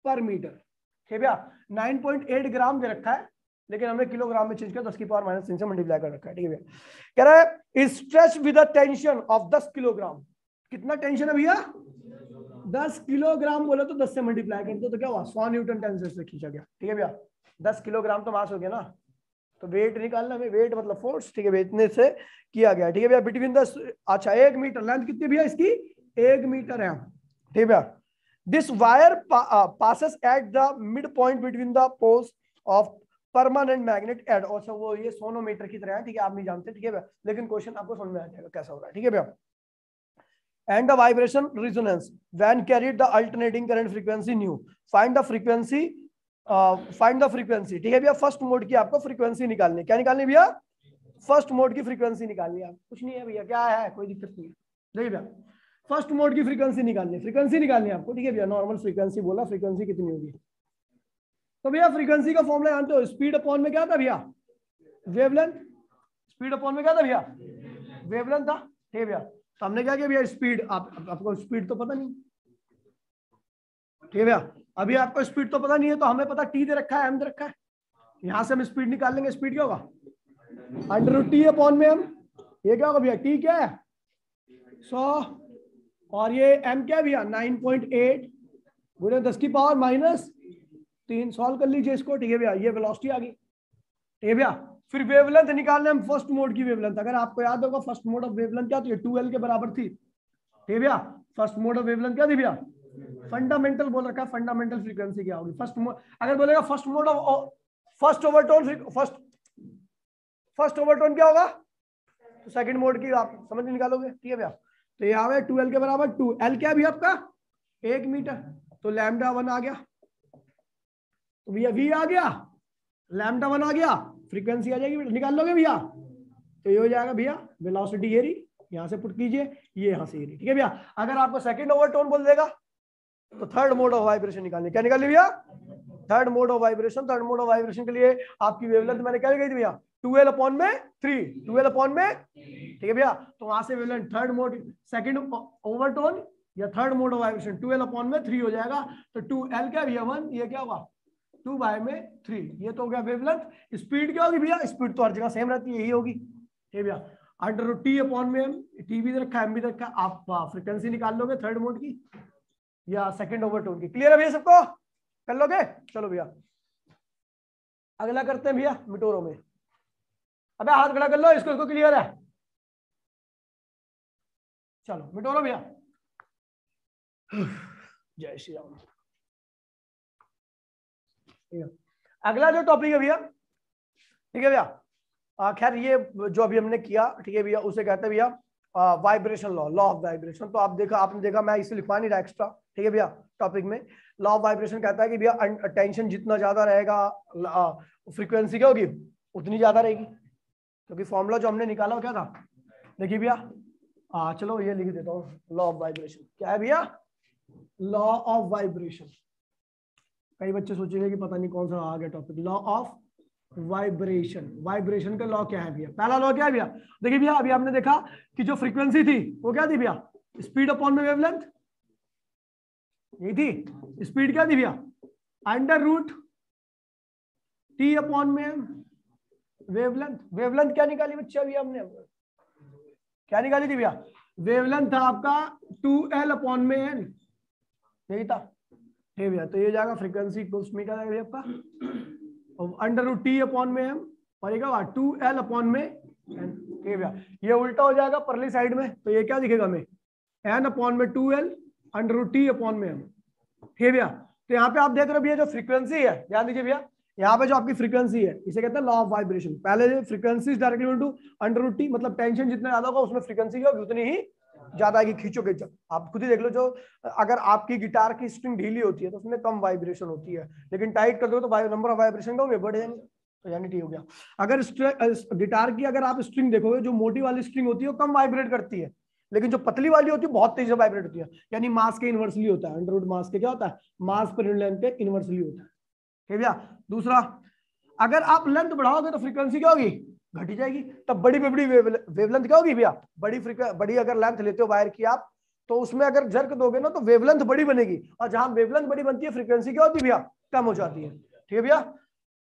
पर मीटर, ठीक है भैया। 9.8 ग्राम दे रखा है, लेकिन हमने किलोग्राम में चेंज किया, 10 की पावर -3 से मल्टीप्लाई कर रखा है, ठीक है भैया। कह रहा है stretch with a tension of 10 kilogram, कितना टेंशन है भैया 10 किलोग्राम बोले तो 10 से मल्टीप्लाई कर दो तो क्या हुआ 100 न्यूटन टेंशन से खींचा गया, ठीक है भैया। 10 किलोग्राम तो मास हो गया ना, तो वेट निकालना हमें, वेट मतलब फोर्स, ठीक है, इतने से किया गया, ठीक है भैया। बिटवीन द, अच्छा 1 मीटर लेंथ कितनी भैया इसकी 1 मीटर है, ठीक है भैया। This wire passes at the midpoint between the poles of permanent magnet एड, अच्छा वो ये सोनोमीटर की तरह है, ठीक है, आप नहीं जानते, ठीक है भैया, लेकिन क्वेश्चन आपको समझ में आ जाएगा कैसा हो रहा है, ठीक है भैया। And the vibration resonance when carried the alternating current frequency new, find the frequency, ठीक है भैया। फर्स्ट मोड की आपको फ्रीक्वेंसी निकालनी, क्या निकालनी भैया फर्स्ट मोड की फ्रीक्वेंसी निकालनी है, कुछ नहीं है भैया, क्या है कोई दिक्कत नहीं है, देखिए भैया फर्स्ट मोड की फ्रीक्वेंसी निकालनी है आपको, ठीक है भैया। नॉर्मल फ्रीक्वेंसी बोला, फ्रीक्वेंसी कितनी होगी, तो भैया फ्रीक्वेंसी का फॉर्मूला जानते हो, स्पीड अपॉन में क्या था भैया वेवलेंथ, स्पीड अपॉन में क्या था भैया वेवलेंथ था, ठीक है भैया। तो हमने क्या किया भैया स्पीड, आपको स्पीड तो पता नहीं, ठीक है भैया, अभी आपको स्पीड तो पता नहीं है, तो हमें पता टी दे रखा है, एम दे रखा है, यहां से हम स्पीड निकाल लेंगे, स्पीड क्या होगा √T अपॉन में हम, ये क्या होगा भैया टी क्या है 100, और ये m क्या है भैया 9.8 गुणे 10 की पावर -3, सॉल्व कर लीजिए इसको, ठीक है भैया, ये वेलोसिटी आ गई, ठीक है भैया। फिर वेवलेंथ निकालने हम फर्स्ट मोड की वेवलेंथ, अगर आपको याद होगा फर्स्ट मोड ऑफ वेवलेंथ क्या थी 2L के बराबर थी, ठीक है भैया। फर्स्ट मोड ऑफ वेवलेंथ क्या थी भैया फंडामेंटल बोल रखा है, फंडामेंटल फ्रीक्वेंसी क्या होगी फर्स्ट मोड, अगर बोलेगा first mode of first overtone क्या होगा, तो सेकंड मोड की आप समझ निकालोगे, ठीक है भैया। तो यहाँ पे 2L के बराबर 2L क्या भी आपका 1 मीटर, तो λ1 आ गया, तो भैया v आ गया, λ1 आ गया, फ्रीक्वेंसी आ जाएगी, निकाल लोगे भैया, तो ये हो जाएगा भैया वेलोसिटी एरी, यहां से पुट कीजिए, ये यहां से एरी, ठीक है भैया। अगर आपको सेकंड ओवरटोन बोल देगा तो थर्ड मोड ऑफ वाइब्रेशन निकालनी, क्या निकालनी भैया third mode of vibration. Third mode of vibration के लिए आपकी वेवलेंथ मैंने क्या गई थी भैया 2L अपॉन में 3, 2L अपॉन में, ठीक है भैया। तो वहां से wavelength third mode second overtone या third mode of vibration 2L upon में 3 हो जाएगा, तो 2L क्या भैया 1, ये क्या होगा 2/3, ये तो हो गया वेवलेंथ। स्पीड क्या होगी भैया, स्पीड तो हर जगह सेम रहती है, यही होगी, ठीक है भैया। √T अपॉन में टी भी रखा है, एम भी रखा है, आप फ्रीक्वेंसी निकाल लोगे थर्ड मोड की या सेकंड ओवरटोन की। क्लियर है भैया सबको, कर लोगे, चलो भैया अगला करते हैं भैया मिटोरो में। अबे हाथ खड़ा कर लो, इसको क्लियर है, चलो मिटोरो भैया, जय श्री राम। अगला जो टॉपिक है भैया, ठीक है भैया, खैर ये जो अभी हमने किया, ठीक है भैया, उसे कहते हैं भैया vibration law, law of vibration. तो आपने देखा मैं इसे लिखवा नहीं रहा एक्स्ट्रा, ठीक है भैया। टॉपिक में लॉ ऑफ वाइब्रेशन कहता है कि भैया टेंशन जितना ज्यादा रहेगा फ्रीक्वेंसी क्या होगी उतनी ज्यादा रहेगी, क्योंकि फॉर्मूला जो हमने निकाला वो क्या था, देखिए भैया चलो ये लिख देता हूँ, लॉ ऑफ वाइब्रेशन क्या है भैया, लॉ ऑफ वाइब्रेशन। कई बच्चे सोचेंगे कि पता नहीं कौन सा आ गया topic, law of vibration. Vibration का लॉ क्या है भैया, पहला लॉ क्या है भैया, देखिए भैया अभी आपने देखा कि जो फ्रीक्वेंसी थी वो क्या थी भैया स्पीड अपॉन में वेवलेंथ, यही थी स्पीड क्या थी भैया √T अपॉन में वेवलेंथ। वेवलेंथ क्या निकाली बच्चे अभी हमने, क्या निकाली थी भैया वेवलेंथ था आपका 2L अपॉन में n, यही था, ठीक भैया। तो ये जाएगा फ्रीक्वेंसी इक्वल्स में क्या जाएगा भैया आपका √T अपॉन में m, और ये क्या होगा 2L अपॉन में n, ठीक है भैया। ये उल्टा हो जाएगा परली साइड में, तो ये क्या दिखेगा हमें n अपॉन में 2L √T अपॉन में m, ठीक है भैया। तो यहाँ पे आप देख रहे हो भैया जो फ्रीक्वेंसी है, ध्यान दीजिए भैया, यहाँ पे जो आपकी फ्रीक्वेंसी है इसे कहते हैं लॉ ऑफ वाइब्रेशन। पहले frequency is directly equal to √T, मतलब टेंशन जितना ज्यादा होगा उसमें फ्रीक्वेंसी क्या होगी उतनी ही ज्यादा आएगी, खींचोगे जब आप खुद ही देख लो, जो अगर आपकी गिटार की स्ट्रिंग ढीली होती है तो उसमें कम वाइब्रेशन होती है, लेकिन टाइट कर दो तो नंबर ऑफ वाइब्रेशन का बढ़ जाएंगे, तो यानी ठीक हो गया। अगर गिटार की अगर आप स्ट्रिंग देखोगे जो मोटी वाली स्ट्रिंग होती है वो कम वाइब्रेट करती है, लेकिन जो पतली वाली होती है बहुत तेजी से वाइब्रेट होती है, यानी मास के इनवर्सली होता है, अंडर रूट मास के क्या होता है, मास पर यूनिट लेंथ के इनवर्सली होता है। ठीक है भैया। दूसरा, अगर आप लेंथ बढ़ाओगे तो फ्रीक्वेंसी क्या होगी, घटी जाएगी, तब बड़ी बड़ी वेवलेंथ क्या होगी भैया, बड़ी अगर लेंथ लेते हो वायर की आप, तो उसमें अगर जर्क दोगे ना तो वेवलेंथ बड़ी बनेगी, और जहां वेवलेंथ बड़ी बनती है फ्रीक्वेंसी क्या होती है भैया, कम हो जाती है। ठीक है भैया।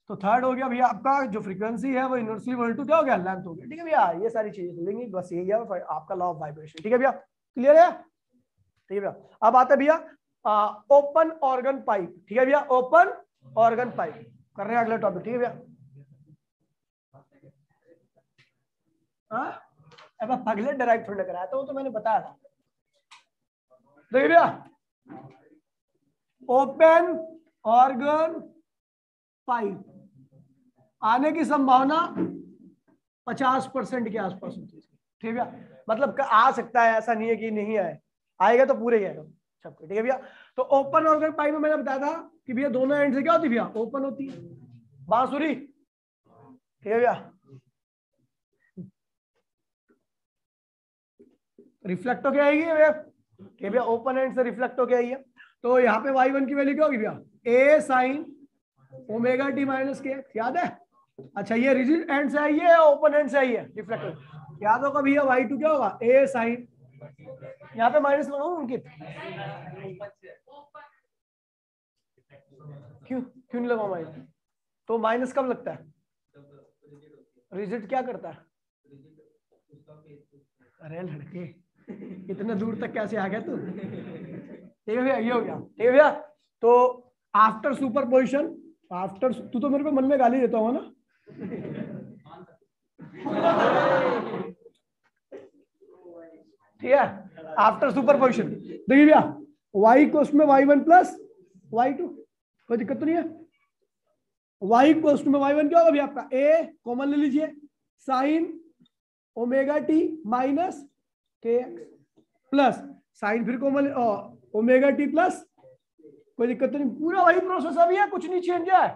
तो थर्ड हो गया भैया आपका जो फ्रीक्वेंसी है वो इनवर्सली इक्वल टू क्या हो गया, लेंथ हो गया। ठीक है भैया, ये सारी चीजें मिलेंगी, बस यही है आपका लॉ ऑफ वाइब्रेशन। ठीक है भैया, क्लियर है। ठीक है भैया। अब आते हैं भैया ओपन ऑर्गन पाइप। ठीक है भैया, ओपन ऑर्गन पाइप कर रहे हैं अगला टॉपिक। ठीक है भैया। अब अगले डायरेक्ट थोड़ा कराया था, वो तो मैंने बताया था। देखिए भैया, ओपन ऑर्गन पाइप आने की संभावना 50% के आसपास होती है। ठीक है, मतलब आ सकता है, ऐसा नहीं है कि नहीं आए, आएगा तो पूरे ही आएगा सबको। ठीक है भैया। तो ओपन ऑर्गन पाइप में मैंने बताया था कि भैया दोनों एंड से क्या होती है भैया, ओपन होती है बांसुरी। ठीक है भैया। रिफ्लेक्ट होके आएगी भैया, कि भैया ओपन एंड से रिफ्लेक्ट होके आई है। तो यहाँ पे y1 की वैल्यू क्या होगी भैया, a sin omega T minus के, याद है। अच्छा, ये रिजिड एंड से आई है या ओपन एंड से आई है रिफ्लेक्ट, याद होगा भैया y2 क्या होगा, a sin, यहाँ पे माइनस लगाऊं उनकी, क्यों क्यों नहीं लगाऊं माइनस, तो माइनस कब लगता है, रिजिड क्या करता है, अरे लड़के इतना दूर तक कैसे आ गया तू। ठीक है भैया, ये हो गया। ठीक है भैया। तो आफ्टर सुपरपोजिशन, आफ्टर, तू तो मेरे को मन में गाली देता होगा ना। ठीक है, आफ्टर सुपरपोजिशन देखिए भैया, y को उसमें y1 प्लस y2, कोई दिक्कत तो नहीं है। y को उसमें y1 क्या होगा भैया आपका, a कॉमन ले लीजिए, साइन ओमेगा टी माइनस के एक्स प्लस साइन फिर कॉमन ओमेगा टी प्लस, कोई दिक्कत तो नहीं, पूरा वही प्रोसेस अभी है, कुछ नहीं चेंज है,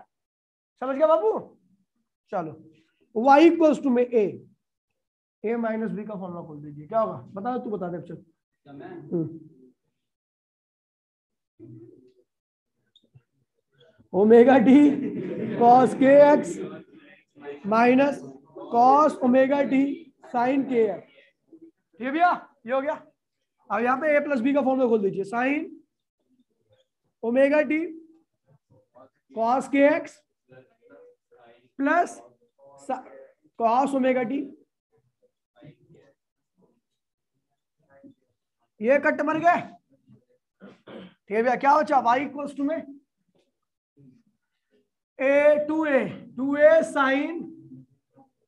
समझ गया बाबू। चलो y इक्वल्स टू में a माइनस बी का फॉर्मूला खोल दीजिए, क्या होगा बता, तू बता दे चल। Omega T cos K X minus cos omega T sine K X. ये भैया ये हो गया। अब यहाँ पे a प्लस बी का फॉर्मूला खोल दीजिए, sine omega T cos K X plus cos omega T, ये कट मर गए। ठीक है भैया, क्या बचा, y इक्वल्स टू में two A sine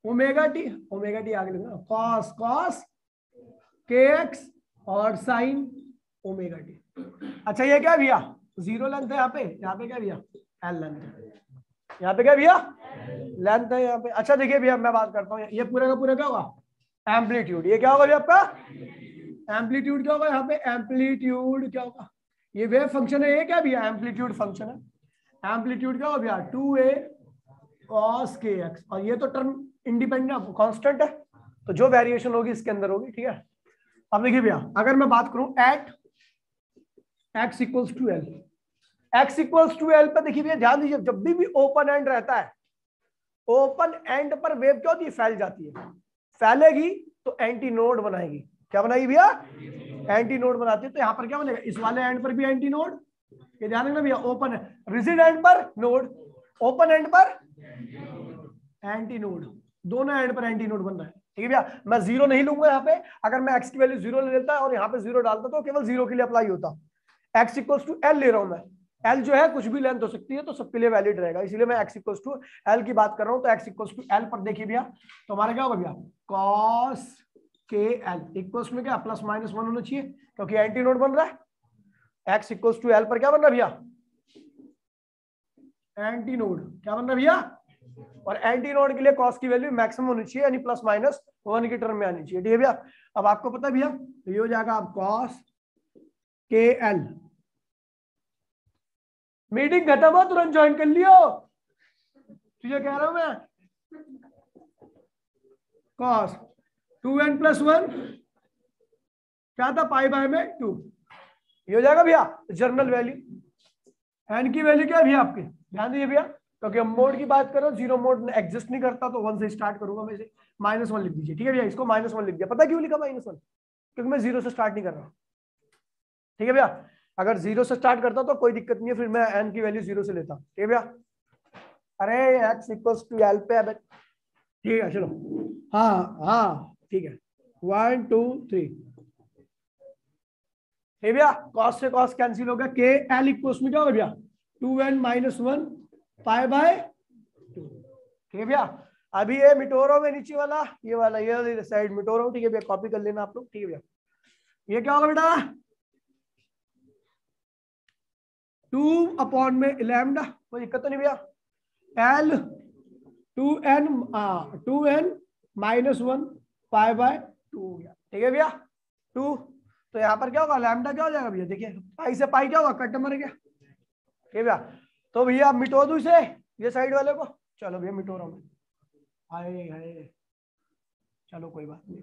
omega T आगे लिखना, कॉस कॉस के एक्स और साइन ओमेगा टी। अच्छा, ये क्या भैया, जीरो लेंथ है यहाँ पे क्या भैया, एल लेंथ है, यहाँ पे क्या भैया लेंथ है यहाँ पे। अच्छा देखिए भैया, मैं बात करता हूँ, ये पूरा का पूरा क्या होगा, एम्पलीट्यूड, ये क्या होगा भैया आपका एम्पलीट्यूड, क्या होगा यहाँ पे एम्पलीट्यूड क्या होगा, ये वेव फंक्शन है, ये क्या भैया एम्पलीट्यूड फंक्शन है। एम्पलीट्यूड क्या होगा भैया 2a cos के एक्स, और ये तो टर्म इंडिपेंडेंट कांस्टेंट है, तो जो वेरिएशन होगी इसके अंदर होगी। ठीक है। अब देखिए भैया, अगर मैं बात करूं at x equals to L, x equals to L पर देखिए भैया ध्यान दीजिए, जब भी ओपन एंड रहता है, ओपन एंड पर वेव क्या होती है, फैल जाती है, फैलेगी तो एंटी नोड बनाएगी, क्या बनाएगी भैया, एंटी नोड बनाती है। तो यहाँ पर क्या बनेगा, इस वाले एंड पर भी एंटी नोड, ये ध्यान रखना भैया, ओपन है, रिजिड एंड पर नोड, ओपन एंड पर एंटी नोड, दोनों एंड पर एंटी नोड बन रहा है। ठीक है भैया, मैं जीरो नहीं लूंगा यहाँ पे, अगर मैं x की वैल्यू जीरो ले लेता और यहाँ पे जीरो डालता तो केवल जीरो के लिए अप्लाई होता। x इक्वल्स टू एल ले रहा हूं मैं, एल जो है कुछ भी लेंथ हो सकती है, तो सबके लिए वैलिड रहेगा, इसीलिए मैं x इक्वल्स टू एल की बात कर रहा हूँ। तो x इक्वल्स टू एल पर देखिए भैया, तो हमारा क्या होगा भैया, cos के एल इक्वल्स में क्या प्लस माइनस वन होना चाहिए, क्योंकि एंटी नोड बन रहा है। x इक्वल्स टू एल पर क्या बन रहा है भैया, एंटी नोड, क्या बन रहा है भैया, और एंटी नोड के लिए कॉस की वैल्यू मैक्सिमम होनी चाहिए, यानी प्लस माइनस वन की टर्म में आनी चाहिए। ठीक है भैया। अब आपको पता है भैया, तो ये हो जाएगा आप कॉस के एल, मीटिंग खत्म हो तुरंत ज्वाइन कर लियो, तुझे कह रहा हूं मैं, कॉस 2n + 1 क्या था, पाई बाय में 2, ये हो जाएगा भैया जर्नल वैल्यू। एन की वैल्यू क्या है भैया आपकी, ध्यान दीजिए भैया, क्योंकि हम मोड की बात करो, जीरो मोड एग्जिस्ट नहीं करता, तो 1 से स्टार्ट करूंगा मैं इसे, -1 लिख दीजिए, ठीक है भैया, इसको -1 लिख दिया। पता क्यों लिखा -1, क्योंकि मैं 0 से स्टार्ट नहीं कर रहा, ठीक है भैया। अगर 0 से स्टार्ट करता तो कोई दिक्कत नहीं है, फिर मैं एन की वैल्यू 0 से लेता, ठीक है भैया। अरे x = L पे है, ठीक है चलो, हाँ ठीक है, 1 2 3, ठीक भैया। कॉस से कॉस कैंसिल हो गया, के एल इक्वल्स में क्या होगा भैया 2n - 1 पाई बाय 2, ठीक है भैया। अभी ये मिटोरो में नीचे वाला, ये वाला ये साइड मिटोरो, ठीक है भैया, कॉपी कर लेना आप लोग, ठीक है भैया। ये क्या होगा बेटा 2 में लैम्डा, कोई दिक्कत तो नहीं भैया, L 2n -1 पाई बाय 2 हो गया, ठीक है भैया 2। तो यहाँ पर क्या होगा, लैम्डा क्या हो जाएगा भैया, देखिए पाई से पाई क्या होगा, कट मर गया, ठीक है भैया। तो भैया मिटो दूं इसे, ये साइड वाले को, चलो भैया मिटो रहा हूं, हाय चलो कोई बात नहीं।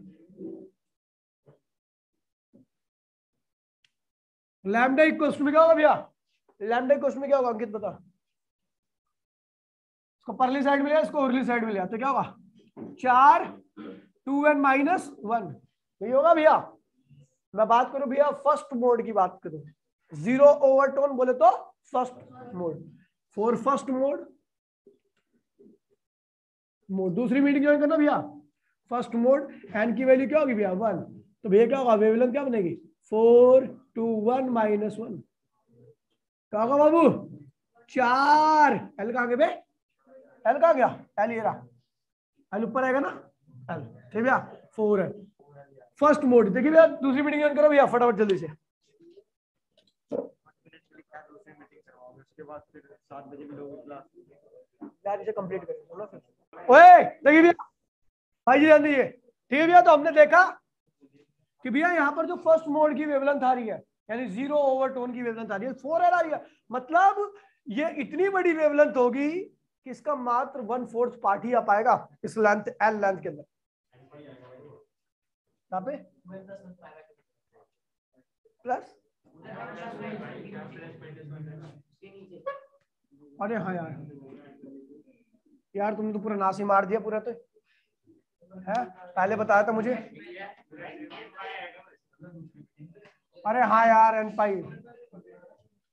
लैम्डा इक्वल्स में क्या होगा भैया, लैम्डा इक्वल्स में क्या होगा अंकित बता, इसको परली साइड मिलेगा, इसको उरली साइड मिलेगा, तो क्या होगा 4 2n - 1, यही होगा भैया। मैं बात करूं भैया फर्स्ट मोड की बात करूं, 0 ओवरटोन बोले तो first mode, for first mode दूसरी मीटिंग ज्वाइन करना भैया, फर्स्ट मोड एन की वैल्यू क्या होगी भैया 1, तो भैया क्या होगा वेवलेंथ क्या बनेगी 4 2 1 -1, क्या होगा बाबू 4, एल कहाँ गया, एल कहाँ गया, एल ये रहा, एल ऊपर आएगा ना एल, ठीक भैया 4 है फर्स्ट मोड। देखिए भैया दूसरी मीटिंग ज्वाइन करो भैया फटाफट जल्दी से, उसके बाद फिर 7 बजे भी लोग क्लास इसे कंप्लीट करेंगे। ओए देखिए भैया भाई जी ध्यान दीजिए, ठीक है भैया। तो हमने देखा कि भैया यहाँ पर जो फर्स्ट मोड की वेवलेंथ आ रही है, यानी 0 ओवरटोन की वेवलेंथ आ रही है, 4L आ रही है, मतलब ये इतनी बड़ी वेवलेंथ होगी कि इसका मात्र 1/4 पार्ट ही आ पाएगा इस लेंथ L लेंथ के अंदर। यहाँ पे प्लस, अरे हाँ यार तुमने तो पूरा नाश ही मार दिया पूरा, तो है पहले बताया था मुझे, अरे हाँ यार एन पाई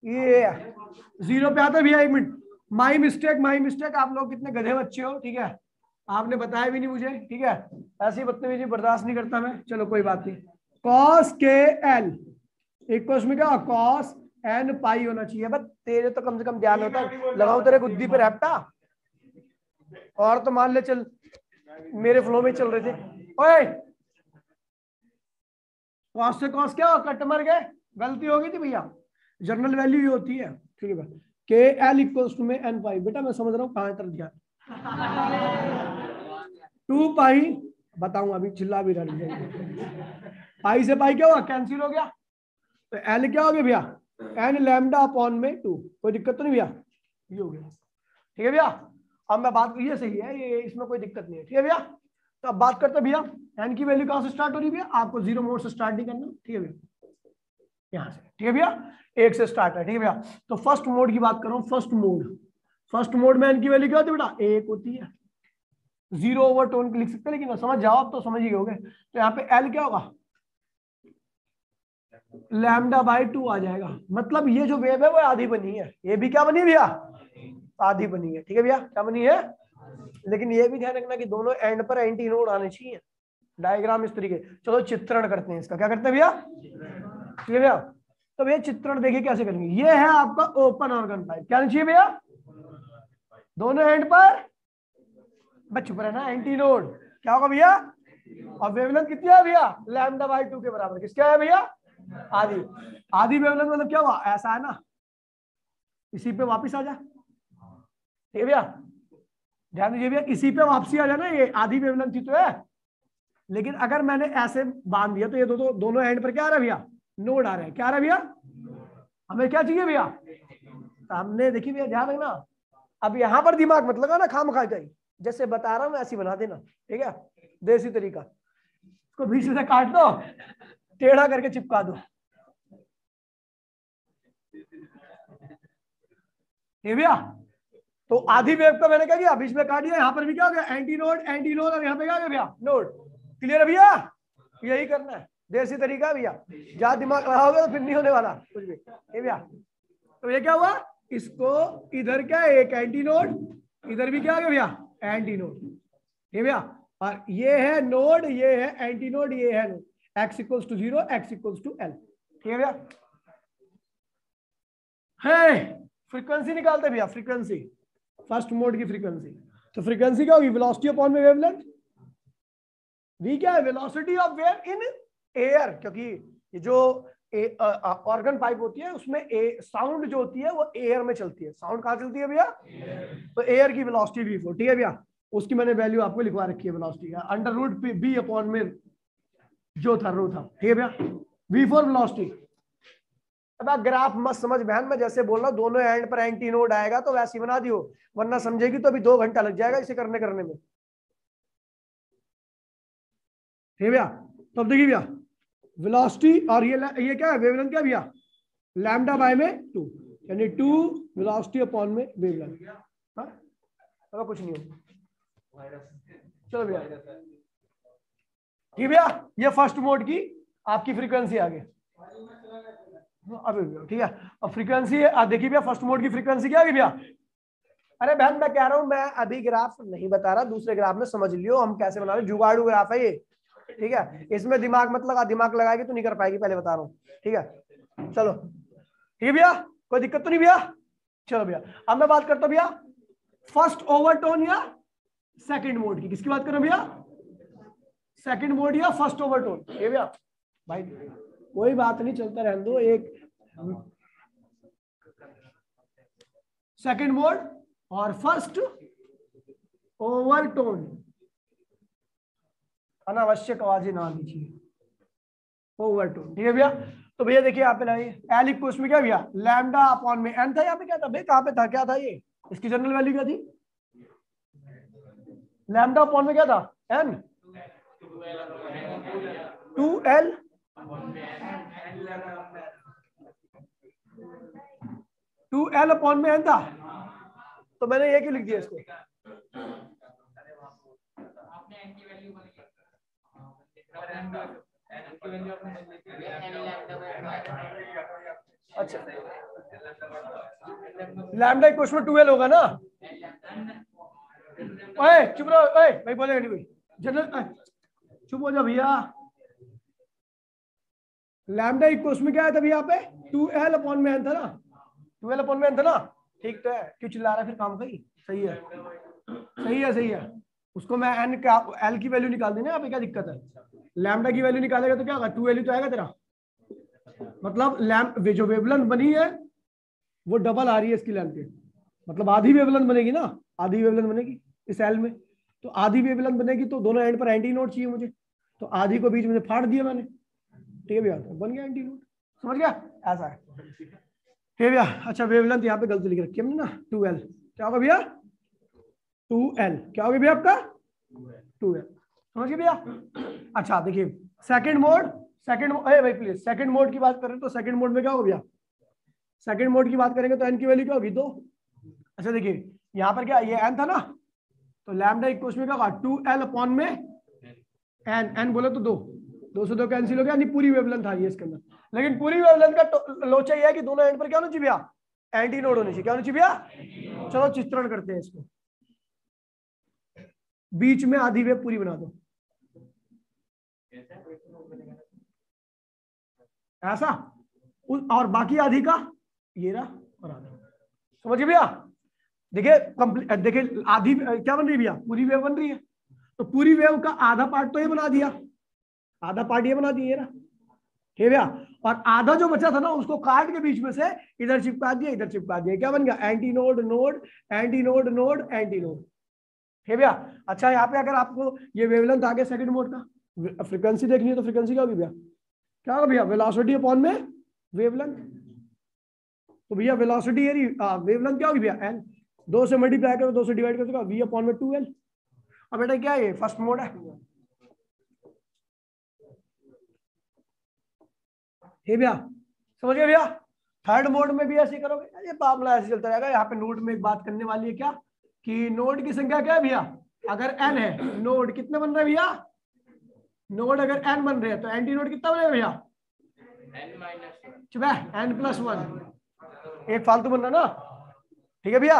ये 0 पे आता है भैया, 1 मिनट, माई मिस्टेक, आप लोग कितने गधे बच्चे हो, ठीक है, आपने बताया भी नहीं मुझे, ठीक है, ऐसी बदतमीजी बर्दाश्त नहीं करता मैं, चलो कोई बात नहीं। कॉस के एल इक्वल्स में क्या कॉस एन पाई होना चाहिए, बस तेरे तो कम से कम ध्यान होता है, लगाओ तेरे गुद्दी पे रैप्टा, और तो मान ले चल मेरे फ्लो में चल रहे थे। ओए कॉस से कॉस क्या कट मर गए, गलती हो गई थी भैया, जनरल वैल्यू ही होती है, ठीक है भाई। के एल इक्वल्स टू में एन पाई, बेटा मैं समझ रहा हूँ कहां तर दिया 2 पाई, बताऊंगा अभी, चिल्ला भी रहा, पाई से पाई क्या हुआ कैंसिल हो गया, तो एल क्या हो गया भैया एन लैम्डा अपॉन में 2, कोई दिक्कत तो नहीं भैया, ये हो गया, ठीक है भैया। अब मैं बात, ये सही है, ये इसमें कोई दिक्कत नहीं है, ठीक है भैया। तो अब बात करते हैं भैया एन की वैल्यू कहां से स्टार्ट हो रही है भैया, आपको 0 मोड से स्टार्ट नहीं करना, ठीक है भैया, यहां से, ठीक है भैया 1 से स्टार्ट है, ठीक है भैया। तो फर्स्ट मोड की बात करो, फर्स्ट मोड में एन की वैल्यू क्या होती है बेटा 1 होती है, 0 ओवरटोन लिख सकते हैं, लेकिन समझ जाओ आप तो समझ ही गए। तो यहाँ पे एल क्या होगा लैम्डा बाय 2 आ जाएगा, मतलब ये जो वेव है वो आधी बनी है, ये भी क्या बनी है भैया आधी बनी है, ठीक है भैया, क्या बनी है। लेकिन ये भी ध्यान रखना कि दोनों एंड पर एंटी नोड आने चाहिए, डायग्राम इस तरीके। चलो चित्रण करते हैं इसका, क्या करते हैं भैया, ठीक है भैया। तो भैया चित्रण देखिए कैसे करेंगे, ये है आपका ओपन ऑर्गन पाइप, क्या चाहिए भैया दोनों एंड पर, बस चुप रहना, एंटी नोड क्या होगा भैया, और वेवलेंथ कितनी है भैया लैम्डा बाय 2 के बराबर, किसका है भैया आधी वेवलेंथ, मतलब क्या हुआ ऐसा है ना, इसी पे वापस आ जा, ठीक है भैया, ध्यान दीजिए भैया, इसी पे वापसी आ जाना, ये आधी वेवलेंथ थी तो है, लेकिन अगर मैंने ऐसे बांध दिया तो ये दोनों एंड पर क्या आ रहा है भैया नोड आ रहा है, क्या आ रहा है भैया, हमें क्या चाहिए भैया सामने, देखिए भैया ध्यान रखना, अब यहां पर दिमाग मत लगाना खामखा जाए, जैसे बता रहा हूं ऐसी बना देना, ठीक है, देसी तरीका, इसको बीच में से काट दो, टेढ़ा करके चिपका दो। ये भैया तो आधी वेव का मैंने क्या किया, बीच में काट दिया, यहाँ पर भी क्या हो गया, एंटी नोड, और यहाँ पे क्या हो गया भैया, नोड। क्लियर है भैया? यही करना है, देसी तरीका है भैया, ज्यादा दिमाग लगाओगे तो फिर नहीं होने वाला कुछ भी। ये भैया तो ये क्या हुआ, इसको इधर क्या एक एंटी नोड, इधर भी क्या हो गया भैया, एंटी नोड। ये भैया और ये है नोड, ये है एंटी नोड, ये है node, x equals to 0, x equals to l। ठीक है भैया? है फ्रीक्वेंसी निकालते भैया, फ्रीक्वेंसी, फर्स्ट मोड की फ्रीक्वेंसी। तो फ्रीक्वेंसी क्या होगी, वेलोसिटी अपॉन में वेवलेंथ। वी क्या है, velocity of wave in air, क्योंकि ये जो ऑर्गन पाइप होती है उसमें साउंड जो होती है वो एयर में चलती है। साउंड कहाँ चलती है भैया, तो एयर की वेलोसिटी v4। ठीक है भैया, उसकी मैंने वैल्यू आपको लिखवा रखी है वेलोसिटी का, अंडर रूट b अपॉन में जो था रो था। ठीक है भैया, v4 वेलोसिटी। अब ग्राफ मत समझ बहन, मैं जैसे बोल रहा हूँ दोनों एंड पर एंटी नोड आएगा तो वैसे ही बना दियो, वरना समझेगी तो अभी 2 घंटा लग जाएगा इसे करने में। ठीक है भैया, तो अब देखिए भैया वेलोसिटी और ये क्या है, वेवलेंथ क्या भैया, लैम्डा बाय में 2, यानी 2 वेलोसिटी अपॉन में वेवलेंथ। हाँ अब कुछ नहीं हो। चलो भैया ठीक भैया, ये फर्स्ट मोड की आपकी फ्रीक्वेंसी आ गई। अब ठीक है, अब फ्रीक्वेंसी देखिए भैया, फर्स्ट मोड की फ्रीक्वेंसी क्या है भैया। अरे बहन मैं कह रहा हूं, मैं अभी ग्राफ नहीं बता रहा, दूसरे ग्राफ में समझ लियो हम कैसे बना रहे, जुगाड़ू ग्राफ है ये। ठीक है, इसमें दिमाग मत लगा, दिमाग लगाएगी तो नहीं कर पाएगी, पहले बता रहा हूँ। ठीक है चलो, ठीक है भैया, कोई दिक्कत तो नहीं भैया। चलो भैया अब मैं बात करता हूँ भैया फर्स्ट ओवरटोन या सेकंड मोड की। किसकी बात कर रहे हो भैया, सेकंड मोड या फर्स्ट ओवरटोन। ये भैया भाई कोई बात नहीं, चलता रहने दो। एक सेकंड मोड और फर्स्ट ओवरटोन, अनावश्यक आवाजें ना दीजिए, ओवरटोन। ठीक है भैया, तो भैया देखिए यहाँ पे लाइए एल इक्वल्स में क्या भैया, लैम्डा अपॉन में एन था, यहाँ पे क्या था भैया, कहाँ पे था, क्या था ये, इसकी जनरल वैल्यू क्या थी, लैम्डा अपॉन में क्या था, एन, 2L, 2L अपॉन में एन था। तो मैंने ये क्यों लिख दिया इसको, अच्छा लैम्डा इक्वल्स में 2L होगा ना। ओए चुप रहो, ओए भाई बोलेगा नहीं कोई, जनरल चुप हो जा भैया। लैम्डा इक्वल्स में क्या है तभी यहाँ पे 2L अपॉन में एन था ना, 2L अपॉन में एन था ना। ठीक तो है, क्यों चिल्ला रहा है फिर, काम का ही सही है, सही है, सही है। उसको मैं एन का एल की वैल्यू निकाल देना, यहाँ पे क्या दिक्कत है, लैम्डा की वैल्यू निकालेगा तो क्या होगा, 2L तो आएगा तेरा, मतलब जो वेवलेंथ बनी है वो डबल आ रही है इसकी लेंथ के, मतलब आधी वेवलेंथ बनेगी ना, आधी वेवलेंथ बनेगी इस एल में। तो आधी वेवलेंथ बनेगी तो दोनों एंड पर एंटी नोड चाहिए मुझे, तो आधी को बीच में फाड़ दिया मैंने। ठीक है भैया, बन गया एंटी नोड, समझ गया, ऐसा है। ठीक है भैया, अच्छा वेवलेंथ यहाँ पे गलती लिख रखी है हमने ना, 2L क्या होगा भैया, 2L क्या होगा भैया आपका, 2L, समझ गए भैया। अच्छा देखिए सेकंड मोड, भाई प्लीज सेकंड मोड की बात करें तो सेकंड मोड में क्या होगा भैया, सेकंड मोड की बात करेंगे तो एन की वैल्यू क्या होगी, 2। अच्छा देखिए यहाँ पर क्या ये एन था ना, तो लैम्डा इक्वल्स में क्या होगा 2L अपॉन में एन, एन बोले तो 2 से 2 कैंसिल हो गया, यानी पूरी वेवलेंथ आ रही है इसके अंदर। लेकिन पूरी वेवलेंथ का लोचा ये है कि दोनों एंड पर क्या होना चाहिए भैया, एंटी नोड होनी चाहिए। क्या होनी चाहिए भैया, चलो चित्रण करते हैं इसको, बीच में आधी वेव पूरी बना दो ऐसा, और बाकी आधी का ये रहा और आधा, समझिए भैया। देखिए देखिए आधी क्या बन रही है भैया, पूरी वेव बन रही है, तो पूरी वेव का आधा पार्ट तो ये बना दिया, आधा पार्ट ये बना दिया ये रहा। ठीक है भैया, और आधा जो बचा था ना उसको काट के बीच में से इधर चिपका दिया, इधर चिपका दिया, क्या बन गया, anti node node, anti node node, anti node. ठीक है भैया, अच्छा यहाँ पे अगर आपको ये वेवलेंथ आ गया सेकंड मोड का, फ्रीक्वेंसी देखनी है तो फ्रीक्वेंसी क्या होगी भैया, क्या होगा भैया, वेलोसिटी अपॉन में वेवलेंथ। तो भैया वेलोसिटी है, वेवलेंथ क्या होगी भैया, एन, 2 से मल्टीप्लाई करो, 2 से डिवाइड करो तो वी अपॉन में 2L। अब बेटा क्या है, ये फर्स्ट मोड है। ठीक भैया, समझ गए भैया। थर्ड मोड में भी ऐसे करोगे, ये मामला ऐसे चलता रहेगा। यहाँ पे नोड में एक बात करने वाली है क्या, कि नोड की संख्या क्या है भैया, अगर n है, नोड कितने बन रहे हैं भैया, नोड अगर n बन रहे हैं तो एंटी नोड कितना बनेगा भैया, n-1, एक फालतू बन रहा ना। ठीक है भैया,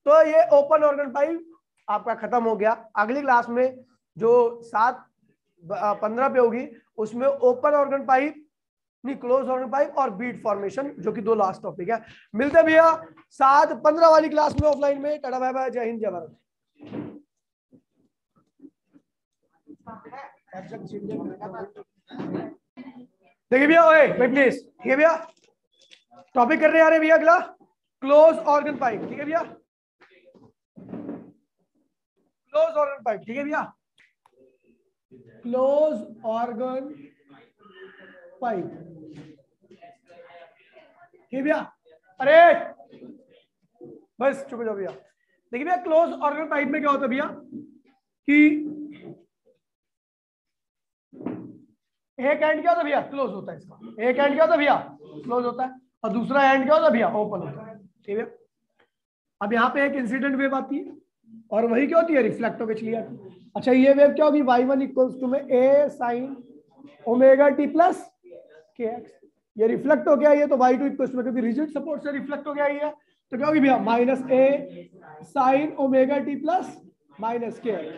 तो ये ओपन ऑर्गन पाइप आपका खत्म हो गया। अगली क्लास में जो 7:15 पे होगी उसमें ओपन ऑर्गन पाइप नहीं, क्लोज ऑर्गन पाइप और बीट फॉर्मेशन, जो कि 2 लास्ट टॉपिक है। मिलते हैं भैया 7:15 वाली क्लास में ऑफलाइन में। टाटा बाय बाय, जय हिंद जय भारत। देखिए भैया, ओए वेट प्लीज। ठीक है भैया, टॉपिक कर रहे हैं भैया अगला क्लोज ऑर्गन पाइप। ठीक है भैया, क्लोज ऑर्गन पाइप। ठीक है भैया, क्लोज ऑर्गन पाइप। ठीक भैया, अरे बस चुप हो जाओ भैया। देखिए भैया, क्लोज ऑर्गन पाइप में क्या होता है भैया, कि एक एंड क्या होता है भैया, क्लोज होता है इसका। एक एंड क्या होता है भैया, क्लोज होता है, और दूसरा एंड क्या होता है भैया, ओपन होता है। ठीक है, अब यहाँ पे एक इंसिडेंट वेव आती है और वही क्या होती है, रिफ्लेक्ट होकर चली जाती है। अच्छा, ये वेव क्या होगी, y1 इक्वल्स टू में a sin omega t plus kx। ये रिफ्लेक्ट हो गया, ये तो y2 इक्वल्स में, क्योंकि रिजिड सपोर्ट से रिफ्लेक्ट हो गया ये, तो क्या होगी भैया, minus a sin omega t plus minus kx।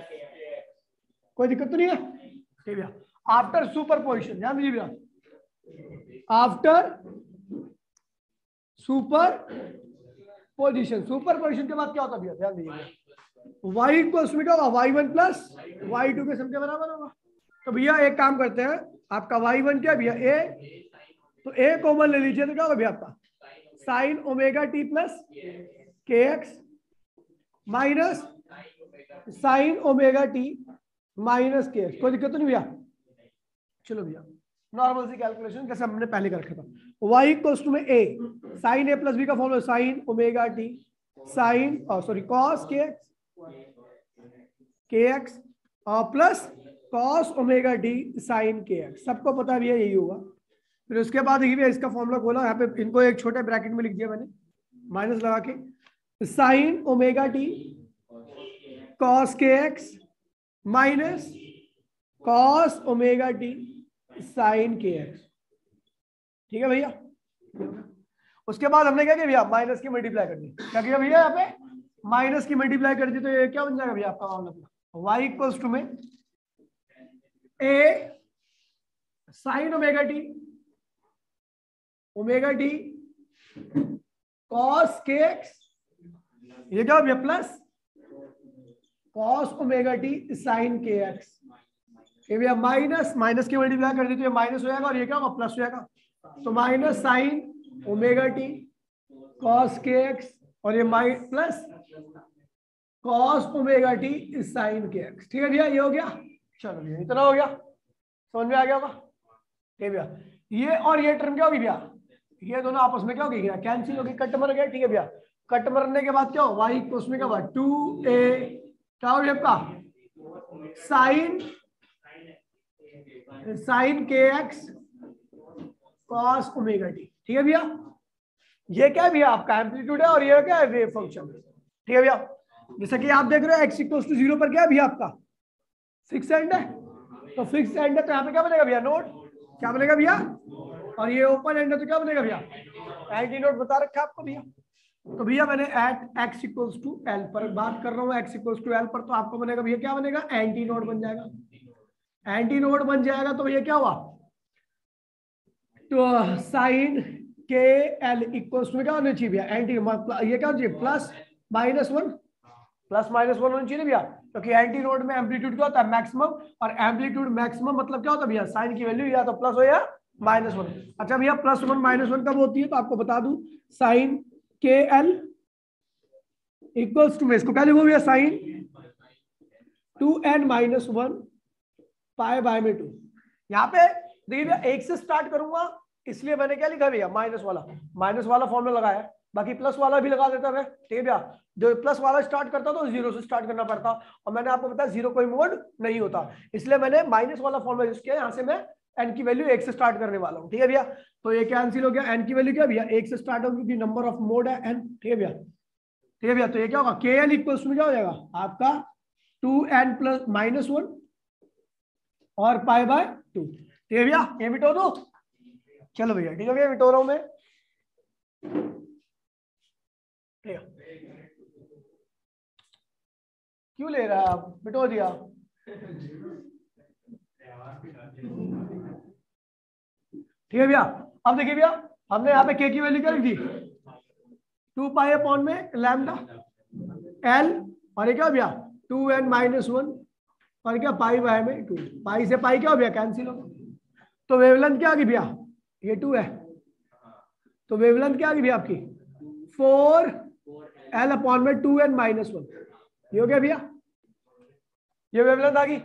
कोई दिक्कत तो नहीं है। ठीक भैया, आफ्टर सुपर पोजिशन, ध्यान दीजिए भैया, after super position, super position के बाद क्या होता है भैया, ध्यान दीजिए, y इक्वल्स में क्या होगा, y1 प्लस y2 के सम के बराबर होगा। तो भैया एक काम करते हैं, आपका y1 क्या भैया, a, तो a कॉमन ले लीजिए, तो क्या होगा भैया आपका sign omega t plus kx minus sine omega t minus kx। कोई दिक्कत तो नहीं भैया। चलो भैया, नॉर्मल सी कैलकुलेशन जैसे हमने पहले कर रखा था। y इक्वल्स टू में a sine a plus b का formula sine omega t sine cos kx और plus cos omega t sine kx। सबको पता भी है यही होगा। फिर उसके बाद देखिए इसका फॉर्मूला खोला, यहाँ पे इनको एक छोटे ब्रैकेट में लिख दिया मैंने, माइनस लगा के, sine omega t cos kx minus cos omega t sine kx। ठीक है भैया, उसके बाद हमने क्या किया भैया, माइनस की मल्टीप्लाई कर दी। क्या किया भैया, यहाँ पे माइनस की मल्टीप्लाई कर दी, तो ये क्या बन जाएगा भैया आपका मामला, y इक्वल्स टू में a sine omega T cos kx, ये क्या भैया plus cos omega T sine kx। ये भैया माइनस माइनस की मल्टीप्लाई कर दी, तो ये माइनस हो जाएगा और ये क्या होगा, प्लस हो जाएगा। तो minus sine omega T cos kx और ये plus cos omega T sine kx। ठीक है भैया, ये हो गया। चलो भैया, इतना हो गया, समझ में आ गया होगा। ठीक भैया, ये और ये टर्म क्या होगी भैया, ये दोनों आपस में क्या होगी, कैंसिल होगी, कट मर गया। ठीक है भैया, कट मरने के बाद क्या हो, y इक्वल्स में क्या हुआ, 2a क्या हो गया आपका sine kx cos omega T. ठीक है भैया, ये क्या है भैया आपका एम्पलीट्यूड है और ये क्या है वेव फंक्शन। ठीक है भैया, जैसा कि आप देख रहे हो x इक्वल्स टू 0 पर क्या है भैया आपका फिक्स एंड है, तो फिक्स एंड है तो यहाँ पे क्या बनेगा भैया, नोड। क्या बनेगा भैया, और ये ओपन एंड है तो क्या बनेगा भैया, एंटी नोड बता रखा है आपको भैया। तो भैया मैंने at x equals to l पर बात कर रहा हूँ, x इक्वल्स टू l पर, तो आपको बनेगा भैया क्या बनेगा, एंटी नोड बन जाएगा। एंटी नोड बन जाएगा तो भैया क्या हुआ, तो साइन के एल इक्वल्स टू क्या होना चाहिए भैया, एंटी ये क्या होना चाहिए, प्लस माइनस वन होना चाहिए भैया, क्योंकि एंटी नोड में एम्पलीट्यूड क्या होता है, मैक्सिमम, और एम्पलीट्यूड मैक्सिमम मतलब क्या होता है भैया, साइन की वैल्यू या तो प्लस हो या -1। अच्छा भैया, +1 -1 कब होती है, तो आपको बता दूं, साइन के एल इक्वल्स टू में इसको क्या लिखो भैया, साइन 2n-1 पाई बाय में 2। यहाँ पे देखिए भैया, 1 से स्टार्ट करूंगा, इसलिए मैंने क्या लिखा भैया, माइनस वाला फॉर्मूला लगाया, बाकी प्लस वाला भी लगा देता मैं। ठीक है भैया, जो प्लस वाला स्टार्ट करता तो 0 से स्टार्ट करना पड़ता, और मैंने आपको बताया 0 कोई मोड नहीं होता, इसलिए मैंने माइनस वाला फॉर्मूला यूज किया। यहाँ से मैं एन की वैल्यू 1 से स्टार्ट करने वाला हूँ, ठीक है भैया। तो ये कैंसिल हो गया, एन की वैल्यू क्या भैया 1 से स्टार्ट होगी क्योंकि नंबर ऑफ मोड है एन, ठीक है भैया। ठीक है भैया, तो ये क्या होगा के एल इक्वल्स में क्या हो जाएगा आपका 2n प्लस -1 और पाई बाय 2, ठीक है भैया। ये मिटो दो, चलो भैया ठीक है भैया, मिटो रहा हूं मैं, ठीक है। क्यों ले रहा है आप, मिटो दिया। ठीक है भैया, अब देखिए भैया हमने यहाँ पे के की वैल्यू क्या लिखी 2 पाई अपॉन में लैम्डा एल, और ये क्या भैया 2n -1 और क्या पाई बाय में 2, पाई से पाई क्या हो भैया कैंसिल हो, तो वेवलेंथ क्या आ गई भैया ये 2 है, तो वेवलेंथ क्या आ गई भैया आपकी 4l अपॉन में 2n -1, ये हो गया भैया, ये वेवलेंथ आ गई।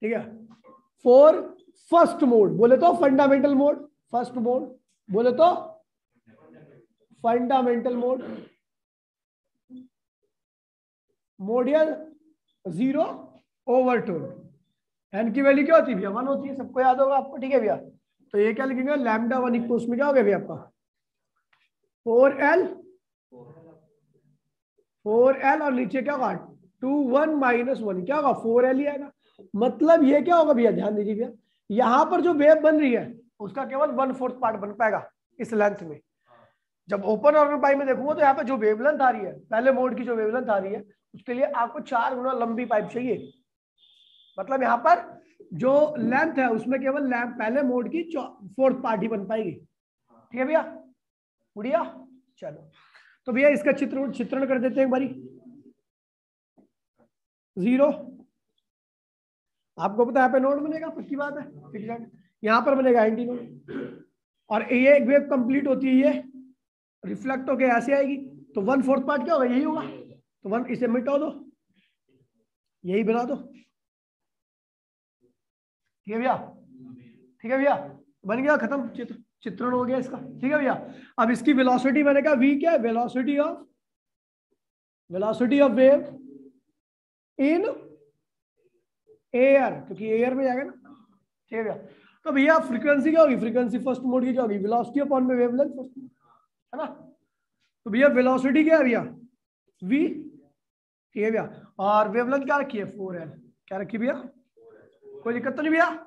ठीक है, फॉर फर्स्ट मोड बोले तो फंडामेंटल मोड, फर्स्ट मोड बोले तो फंडामेंटल मोड, मोडियल 0 ओवरटोन, एन की वैल्यू क्या होती है भैया 1 होती है, सबको याद होगा आपको, ठीक है भैया। तो ये क्या लिखेंगे लैम्डा 1 इक्वल्स में क्या हो गया भैया आपका 4l और नीचे क्या होगा 2 1 -1 क्या होगा 4l ही आएगा। मतलब ये क्या होगा भैया ध्यान दीजिए भैया, यहां पर जो वेव बन रही है उसका केवल 1/4 पार्ट बन पाएगा इस लेंथ में। जब ओपन ऑर्गन पाइप में देखूंगा तो यहाँ पे जो वेवलेंथ आ रही है पहले मोड की जो वेवलेंथ आ रही है उसके लिए आपको 4 गुना लंबी पाइप चाहिए। मतलब यहाँ पर जो लेंथ है उसमें केवल पहले मोड की 4th पार्ट ही बन पाएगी, ठीक है भैया बढ़िया। चलो तो भैया इसका चित्रण कर देते हैं एक बारी। 0 आपको पता है यहाँ पे नोड बनेगा, पक्की बात है, यहाँ पर बनेगा एंटी नोड, और ये एक वेव कंप्लीट होती है ये रिफ्लेक्ट होके ऐसे आएगी, तो 1/4 पार्ट क्या होगा यही होगा, तो 1 इसे मिटा दो यही बना दो, ठीक है भैया, ठीक है भैया बन गया खत्म, चित्रण हो गया इसका, ठीक है भैया। अब इसकी वेलोसिटी बनेगा v क्या है velocity of wave in air, क्योंकि एयर में जाएगा ना, ठीक है भैया। तो भैया फ्रीक्वेंसी क्या होगी, फ्रीक्वेंसी फर्स्ट मोड की क्या होगी वेलोसिटी अपॉन में वेवलेंथ फर्स्ट मोड, है ना। तो भैया वेलोसिटी क्या है भैया v, ठीक है भैया, और वेवलेंथ क्या रखी है 4l, क्या रखी भैया, कोई दिक्कत तो नहीं भैया,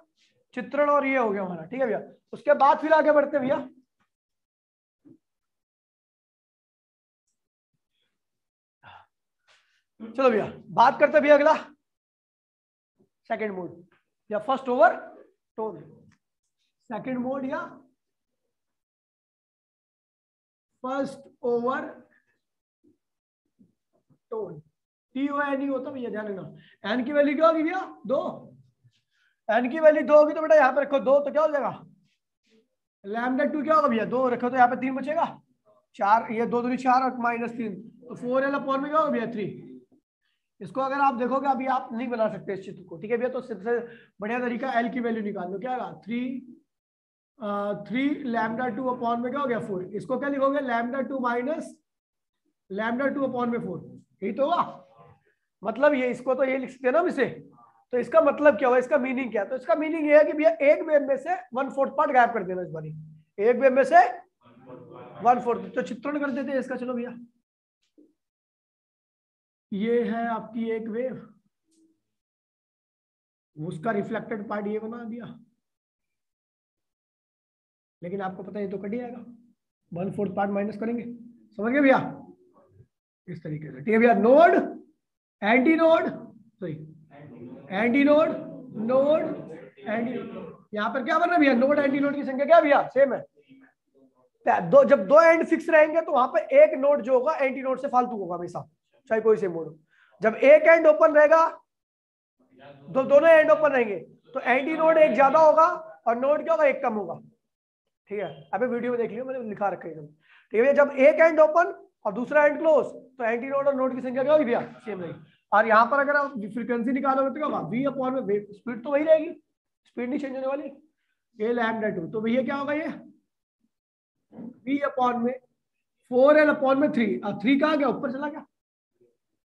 चित्रण और ये हो गया हमारा, ठीक है भैया। उसके बाद फिर आगे बढ़ते भैया, चलो भैया बात करते भैया अगला सेकंड मोड या first over tone, second mode या फर्स्ट ओवर टोन, TON होता भैया ध्यान रखना। एन की वैल्यू क्या होगी भैया 2, एन की वैल्यू 2 होगी तो बेटा यहाँ पे रखो 2 तो क्या हो जाएगा लैम्डा 2 क्या होगा भैया 2 रखो तो यहाँ पे 3 बचेगा, 4 ये 2 दूनी 4 और -3 तो 4l अपॉन में क्या होगा भैया 3। इसको अगर आप देखोगे अभी आप नहीं बना सकते इस चित्र को, ठीक है भैया, तो सबसे बढ़िया तरीका एल की वैल्यू निकाल लो, क्या होगा 3 लैम्डा 2 अपॉन में क्या हो गया 4, इसको क्या लिखोगे लैम्डा 2 माइनस लैम्डा 2 अपॉन में 4, यही तो होगा। मतलब ये इसको तो ये लिख सकते हैं ना इसे, तो इसका मतलब क्या हुआ, इसका मीनिंग क्या है, तो इसका मीनिंग ये है कि भैया एक वेव में से 1/4 पार्ट गायब कर देना इस बारी, एक वेव में से 1/4, तो चित्रण कर देते हैं इसका। चलो भैया ये है आपकी एक वेव, उसका रिफ्लेक्टेड पार्ट ये बना दिया, लेकिन आपको पता है ये तो कट ही जाएगा, 1/4 पार्ट माइनस करेंगे, समझ गए भैया इस तरीके से, ठीक है भैया। Node anti node sorry anti node node anti, यहाँ पर क्या बन रहा है भैया नोड एंटी नोड की संख्या क्या भैया सेम है, जब 2 एंड फिक्स रहेंगे तो वहां पर एक नोड जो होगा एंटी नोड से फालतू होगा हमेशा, चाहे कोई से मोड हो। जब एक एंड ओपन रहेगा दोनों एंड ओपन रहेंगे तो एंटी नोड एक ज्यादा होगा और नोड क्या होगा एक कम होगा, ठीक है। अभी वीडियो में देख लियो मैंने लिखा रखा है, ठीक है। जब एक एंड ओपन और दूसरा एंड क्लोज तो एंटी नोड और नोड की संख्या क्या होगी भैया सेम रहेगी। और यहाँ पर अगर आप फ्रीक्वेंसी निकालोगे तो क्या होगा v अपॉन में वेव स्पीड तो वही रहेगी, स्पीड नहीं चेंज होने वाली, ये लैम्डा 2, तो भैया क्या होगा ये v अपॉन में 4l अपॉन में 3, अब 3 कहाँ गया ऊपर चला गया,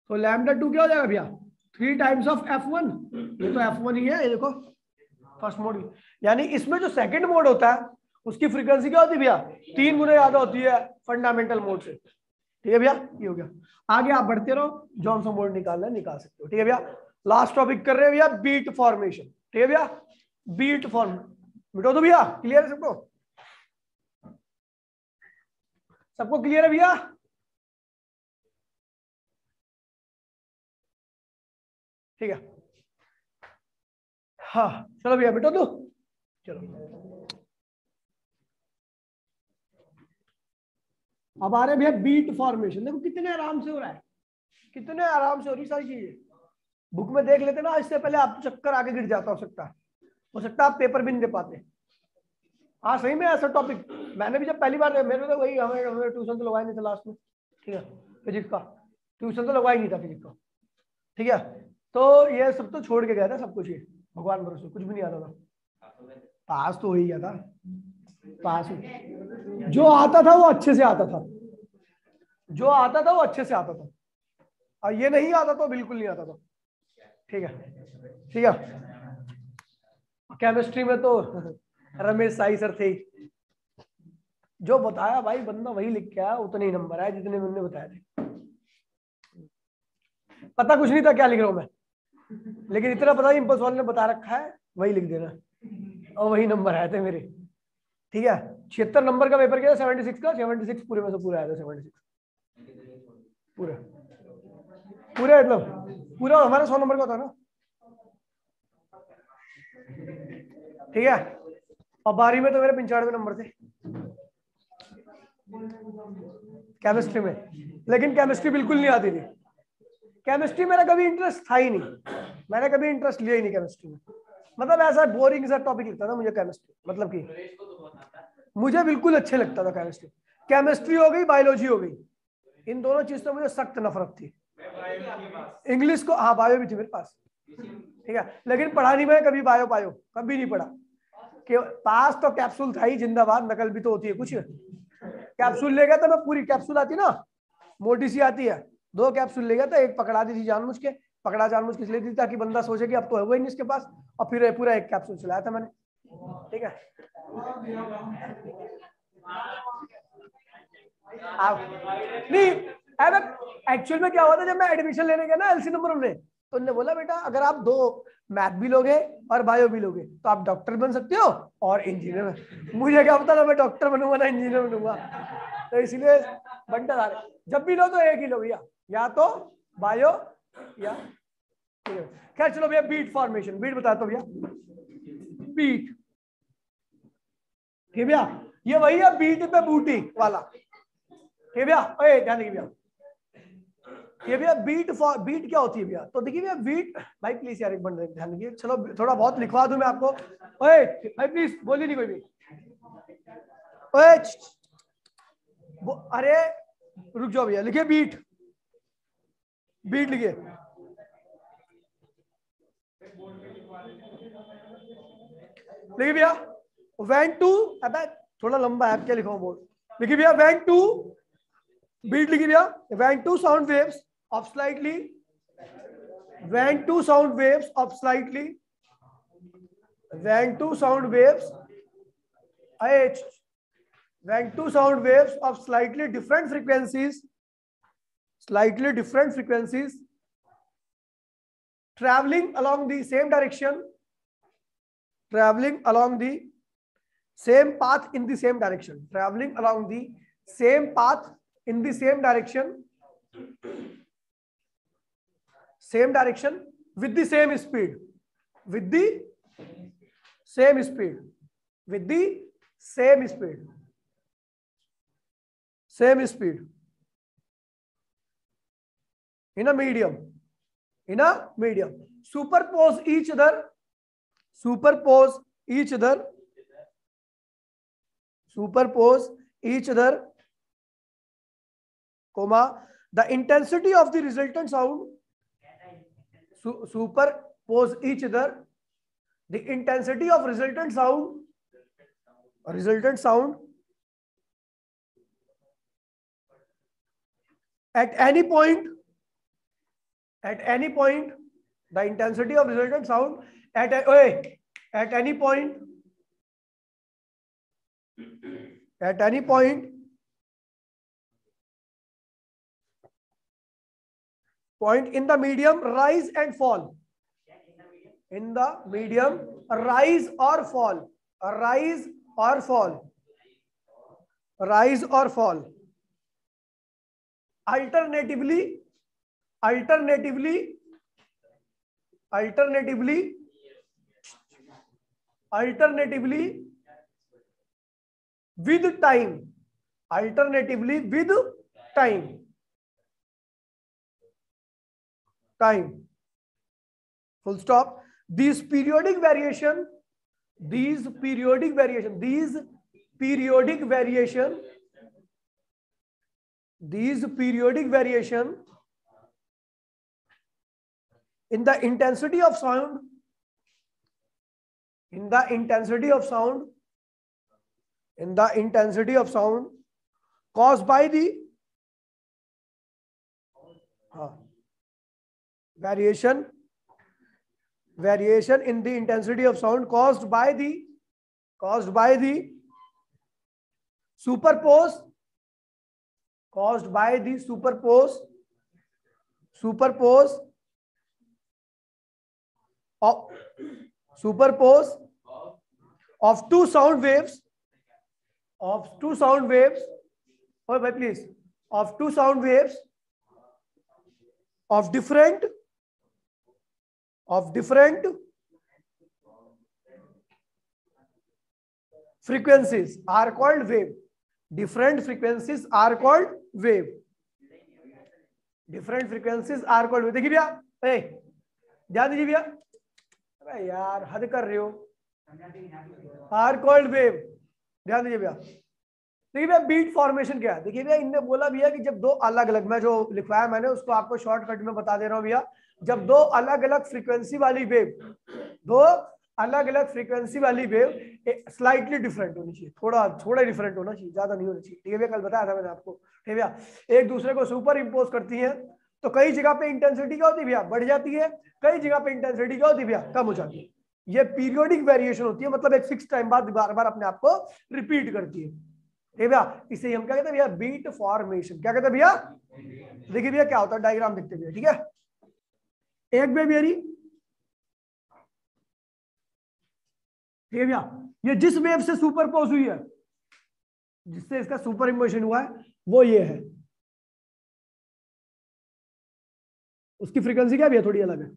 तो लैम्डा 2 क्या हो जाएगा भैया 3 टाइम्स ऑफ F1, ये तो F1 ही है, ये देखो फर्स्ट मोड। यानी इसमें जो सेकंड मोड होता है उसकी फ्रीक्वेंसी क्या होती है भैया, 3 गुना ज्यादा होती है फंडामेंटल मोड से। ठीक है भैया, ये हो गया। आगे आप बढ़ते रहो, जॉनसन मोड निकालना निकाल सकते हो। ठीक है भैया, लास्ट टॉपिक कर रहे हैं भैया, बीट फॉर्मेशन। ठीक है भैया, बीट फॉर्म मिटो दो भैया, क्लियर है सबको? सबको क्लियर है भैया? ठीक है, हाँ चलो भैया मिटो दो। चलो अब आ रहे भैया बीट फॉर्मेशन। देखो कितने आराम से हो रहा है, कितने आराम से हो रही सारी चीजें। बुक में देख लेते ना, इससे पहले आप चक्कर आगे गिर जाता हो सकता है आप पेपर भी नहीं दे पाते। हाँ सही में ऐसा टॉपिक मैंने भी जब पहली बार, मेरे तो वही हमें ट्यूशन तो लगवाया नहीं था लास्ट में। ठीक है, फिजिक्स का ट्यूशन तो लगवाया नहीं था फिजिक्स का। ठीक है, तो ये सब तो छोड़ के गया था सब कुछ, ये भगवान भरोसे कुछ भी नहीं आता था। पास तो हो ही गया था, पास जो आता था वो अच्छे से आता था, जो आता था वो अच्छे से आता था, और ये नहीं आता तो बिल्कुल नहीं आता था। ठीक है, ठीक है। केमिस्ट्री में तो रमेश साई सर थे, जो बताया भाई बंदा वही लिख के आया, उतने ही नंबर आए जितने मैंने बताए थे। पता कुछ नहीं था क्या लिख रहा हूं मैं, लेकिन इतना पता ही इम्पल्स वाले ने बता रखा है, वही लिख देना, और वही नंबर आए थे मेरे। ठीक है, 76 नंबर का पेपर किया, 76 का 76 पूरे में से पूरा आया था, 76 पूरा पूरा, मतलब पूरा हमारा 100 नंबर का था ना। ठीक है, और 12वीं में तो मेरे 95 नंबर थे केमिस्ट्री में, लेकिन केमिस्ट्री बिल्कुल नहीं आती थी। केमिस्ट्री मेरा कभी इंटरेस्ट था ही नहीं, मैंने कभी इंटरेस्ट लिया ही नहीं केमिस्ट्री में। मतलब ऐसा बोरिंग सा टॉपिक लगता था मुझे केमिस्ट्री, मतलब कि मुझे बिल्कुल अच्छे लगता था केमिस्ट्री। केमिस्ट्री हो गई, बायोलॉजी हो गई, इन दोनों चीज से मुझे सख्त नफरत थी। इंग्लिश को, हाँ बायो भी थी मेरे पास। ठीक है, लेकिन पढ़ा नहीं मैं कभी, बायो बायो कभी नहीं पढ़ा। कि पास तो कैप्सूल था ही जिंदाबाद, नकल भी तो होती है कुछ। कैप्सूल ले गया था मैं, पूरी कैप्सूल आती ना, मोटी सी आती है, 2 कैप्सूल ले गया था, एक पकड़ा दी थी जानबूझ के, पकड़ा जानबूझ के इसलिए दी ताकि बंदा सोचे कि अब तो है वो ही नहीं इसके पास, और फिर पूरा एक कैप्सूल चलाया था मैंने। ठीक है, आप नहीं, अरे एक्चुअल में क्या हुआ था, जब मैं एडमिशन लेने गया ना एलसी नंबर में, तो उन्होंने बोला बेटा अगर आप 2 मैथ भी लोगे और बायो भी लोगे तो आप डॉक्टर बन सकते हो और इंजीनियर। मुझे क्या पता था मैं डॉक्टर बनूंगा ना इंजीनियर बनूंगा, तो इसलिए बंटा था। जब भी लो तो एक ही लो भैया, या तो बायो या। खैर चलो भैया, बीट फॉर्मेशन, बीट बताता हूं भैया, बीट। ठीक भैया, ये वही है बीट पे बूटी वाला। ठीक भैया, ओए ध्यान देखिए भैया, ये भैया बीट क्या होती है भैया, तो देखिए भैया बीट, भाई प्लीज यार एक मिनट ध्यान दीजिए, चलो थोड़ा बहुत लिखवा दूं मैं आपको। ओए भाई प्लीज बोलिए नहीं कोई भी, ओए अरे रुक जाओ भैया, लिखिए बीट, बीट लिखिए। लिखिए भैया व्हेन टू, अबे थोड़ा लंबा है, क्या लिखा हूं बोर्ड, लिखिए भैया व्हेन टू, बीट लिखिए भैया, when two sound waves of slightly, when two sound waves of slightly, when two sound waves, when two sound waves of slightly different frequencies traveling along the same direction, traveling along the same path in the same direction, traveling along the same path in the same direction, same direction with the same speed, with the same speed, with the same speed, same speed, in a medium, in a medium, superpose each other, superpose each other, superpose each other, comma, the intensity of the resultant sound, superpose each other, the intensity of resultant sound at any point The intensity of resultant sound at any point in the medium rise and fall. In the medium rise or fall. Rise or fall. Rise or fall. Alternatively with time. Alternatively with time. Full stop. These periodic variation in the intensity of sound caused by the variation in the intensity of sound caused by the superpose of two sound waves of two sound waves of different frequencies are called wave. Different frequencies are called wave. देखिए भैया, ध्यान दीजिए भैया, अरे यार हद कर रहे हो, आर कॉल्ड वेव. ध्यान दीजिए भैया. देखिए भैया बीट फॉर्मेशन क्या है. देखिए भैया इनने बोला भैया कि जब दो अलग अलग, मैं जो लिखवाया मैंने उसको आपको शॉर्टकट में बता दे रहा हूँ भैया. जब दो अलग अलग फ्रीक्वेंसी वाली वेव स्लाइटली डिफरेंट होनी चाहिए, थोड़ा डिफरेंट होना चाहिए, ज्यादा नहीं होना चाहिए. ठीक है भैया, कल बताया था मैंने आपको. ठीक है भैया, एक दूसरे को सुपर इम्पोज करती हैं तो कई जगह पे इंटेंसिटी क्या होती है भैया, बढ़ जाती है. कई जगह पे इंटेंसिटी क्या होती है भैया, कम हो जाती है. ये पीरियोडिक वेरिएशन होती है, मतलब एक फिक्स टाइम बाद बार बार अपने आप को रिपीट करती है. ठीक है भैया, इसे हम क्या कहते हैं भैया, बीट फॉर्मेशन. क्या कहते हैं भैया, देखिए भैया क्या होता है, डायग्राम देखते भैया. ठीक है, एक वेव मेरी, ठीक है भैया, ये जिस वेव से सुपरपोज हुई है, जिससे इसका सुपर इम्पोजिशन हुआ है, वो ये है. उसकी फ्रीक्वेंसी क्या भैया, थोड़ी अलग है.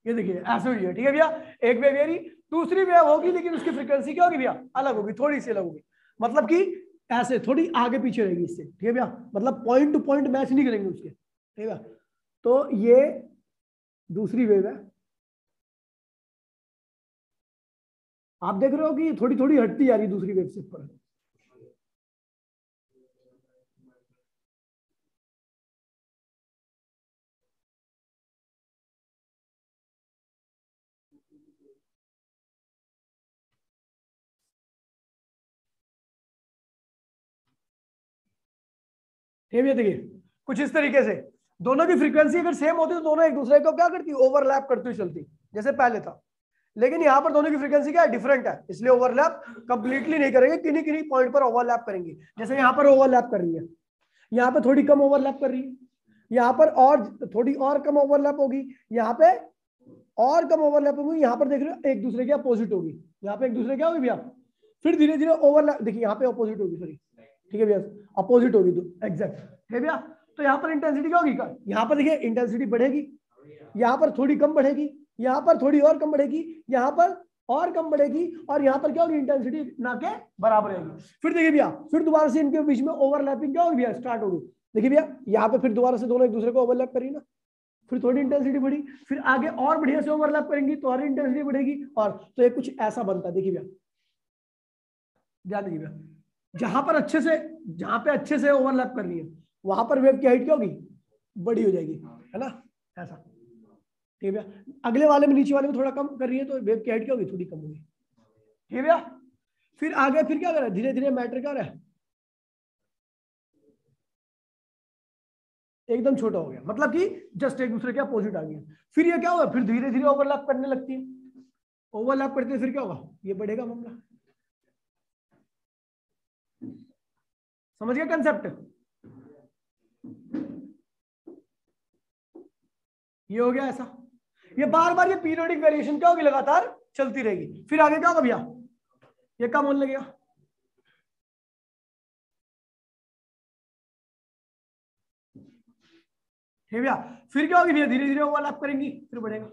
ये देखिए ऐसे हुई है. ठीक है भैया, एक वेव मेरी, दूसरी वेव होगी लेकिन उसकी फ्रीक्वेंसी क्या होगी भैया, अलग होगी, थोड़ी सी अलग होगी. मतलब कि ऐसे थोड़ी आगे पीछे रहेगी इससे. ठीक है भैया, मतलब पॉइंट टू पॉइंट मैच नहीं करेंगे उसके. ठीक है, तो ये दूसरी वेव है. आप देख रहे हो कि थोड़ी थोड़ी हटती जा रही है दूसरी वेव से ऊपर. ये भी देखिए कुछ इस तरीके से दोनों की फ्रीक्वेंसी अगर सेम होती तो दोनों एक दूसरे को क्या करती, ओवरलैप करती हुई चलती जैसे पहले था. लेकिन यहाँ पर दोनों की फ्रीक्वेंसी क्या है, डिफरेंट है, इसलिए ओवरलैप कंप्लीटली नहीं करेंगे, किन्हीं किन्हीं पॉइंट पर ओवरलैप करेंगे. जैसे यहाँ पर ओवरलैप कर रही है, यहाँ पे थोड़ी कम ओवरलैप कर रही है, यहाँ पर और थोड़ी और कम ओवरलैप होगी, यहाँ पे और कम ओवरलैप होगी. यहाँ पर देख रहे हो एक दूसरे के अपोजिट होगी, यहाँ पे एक दूसरे क्या होगी भैया, फिर धीरे धीरे ओवरलैप. देखिए यहाँ पे अपोजिट होगी, सॉरी. ठीक है भैया, अपोजिट होगी तो एग्जैक्ट है भैया. तो यहाँ पर इंटेंसिटी क्या होगी, यहाँ पर देखिए इंटेंसिटी बढ़ेगी, यहाँ पर थोड़ी कम बढ़ेगी, यहाँ पर थोड़ी और कम बढ़ेगी, यहाँ पर और कम बढ़ेगी, और यहाँ पर क्या होगी, इंटेंसिटी ना के बराबर रहेगी. फिर देखिए भैया, फिर दोबारा से इनके बीच में ओवरलैपिंग क्या होगी भैया, स्टार्ट होगी. देखिए भैया यहाँ पे फिर दोबारा से दोनों एक दूसरे को ओवरलैप करी ना, फिर थोड़ी इंटेंसिटी बढ़ी, फिर आगे और बढ़िया से ओवरलैप करेंगी तो और इंटेंसिटी बढ़ेगी, और तो ये कुछ ऐसा बनता है. देखिए भैया ध्यान दीजिए भैया, जहां पे अच्छे से ओवरलैप कर रही है वहां पर वेव की हाइट क्या होगी, बड़ी हो जाएगी, है ना, ऐसा. ठीक है भैया। अगले वाले में नीचे वाले में थोड़ा कम कर रही है तो वेव की हाइट क्या होगी, थोड़ी कम होगी। ठीक है भैया। फिर आगे फिर क्या कर रहा है, धीरे धीरे मैटर क्या हो रहा है, एकदम छोटा हो गया, मतलब कि जस्ट एक दूसरे के अपोजिट आ गया। फिर ये क्या होगा, फिर धीरे धीरे ओवरलैप करने लगती है। ओवरलैप करते फिर क्या होगा, ये बढ़ेगा मामला। समझ गया कंसेप्ट। ये हो गया ऐसा। ये बार बार ये पीरियोडिक वेरिएशन क्या होगी, लगातार चलती रहेगी। फिर आगे क्या होगा भैया, ये कम होने लगेगा। ठीक भैया। फिर क्या होगी भैया, धीरे धीरे ओवरलैप करेंगी, फिर बढ़ेगा।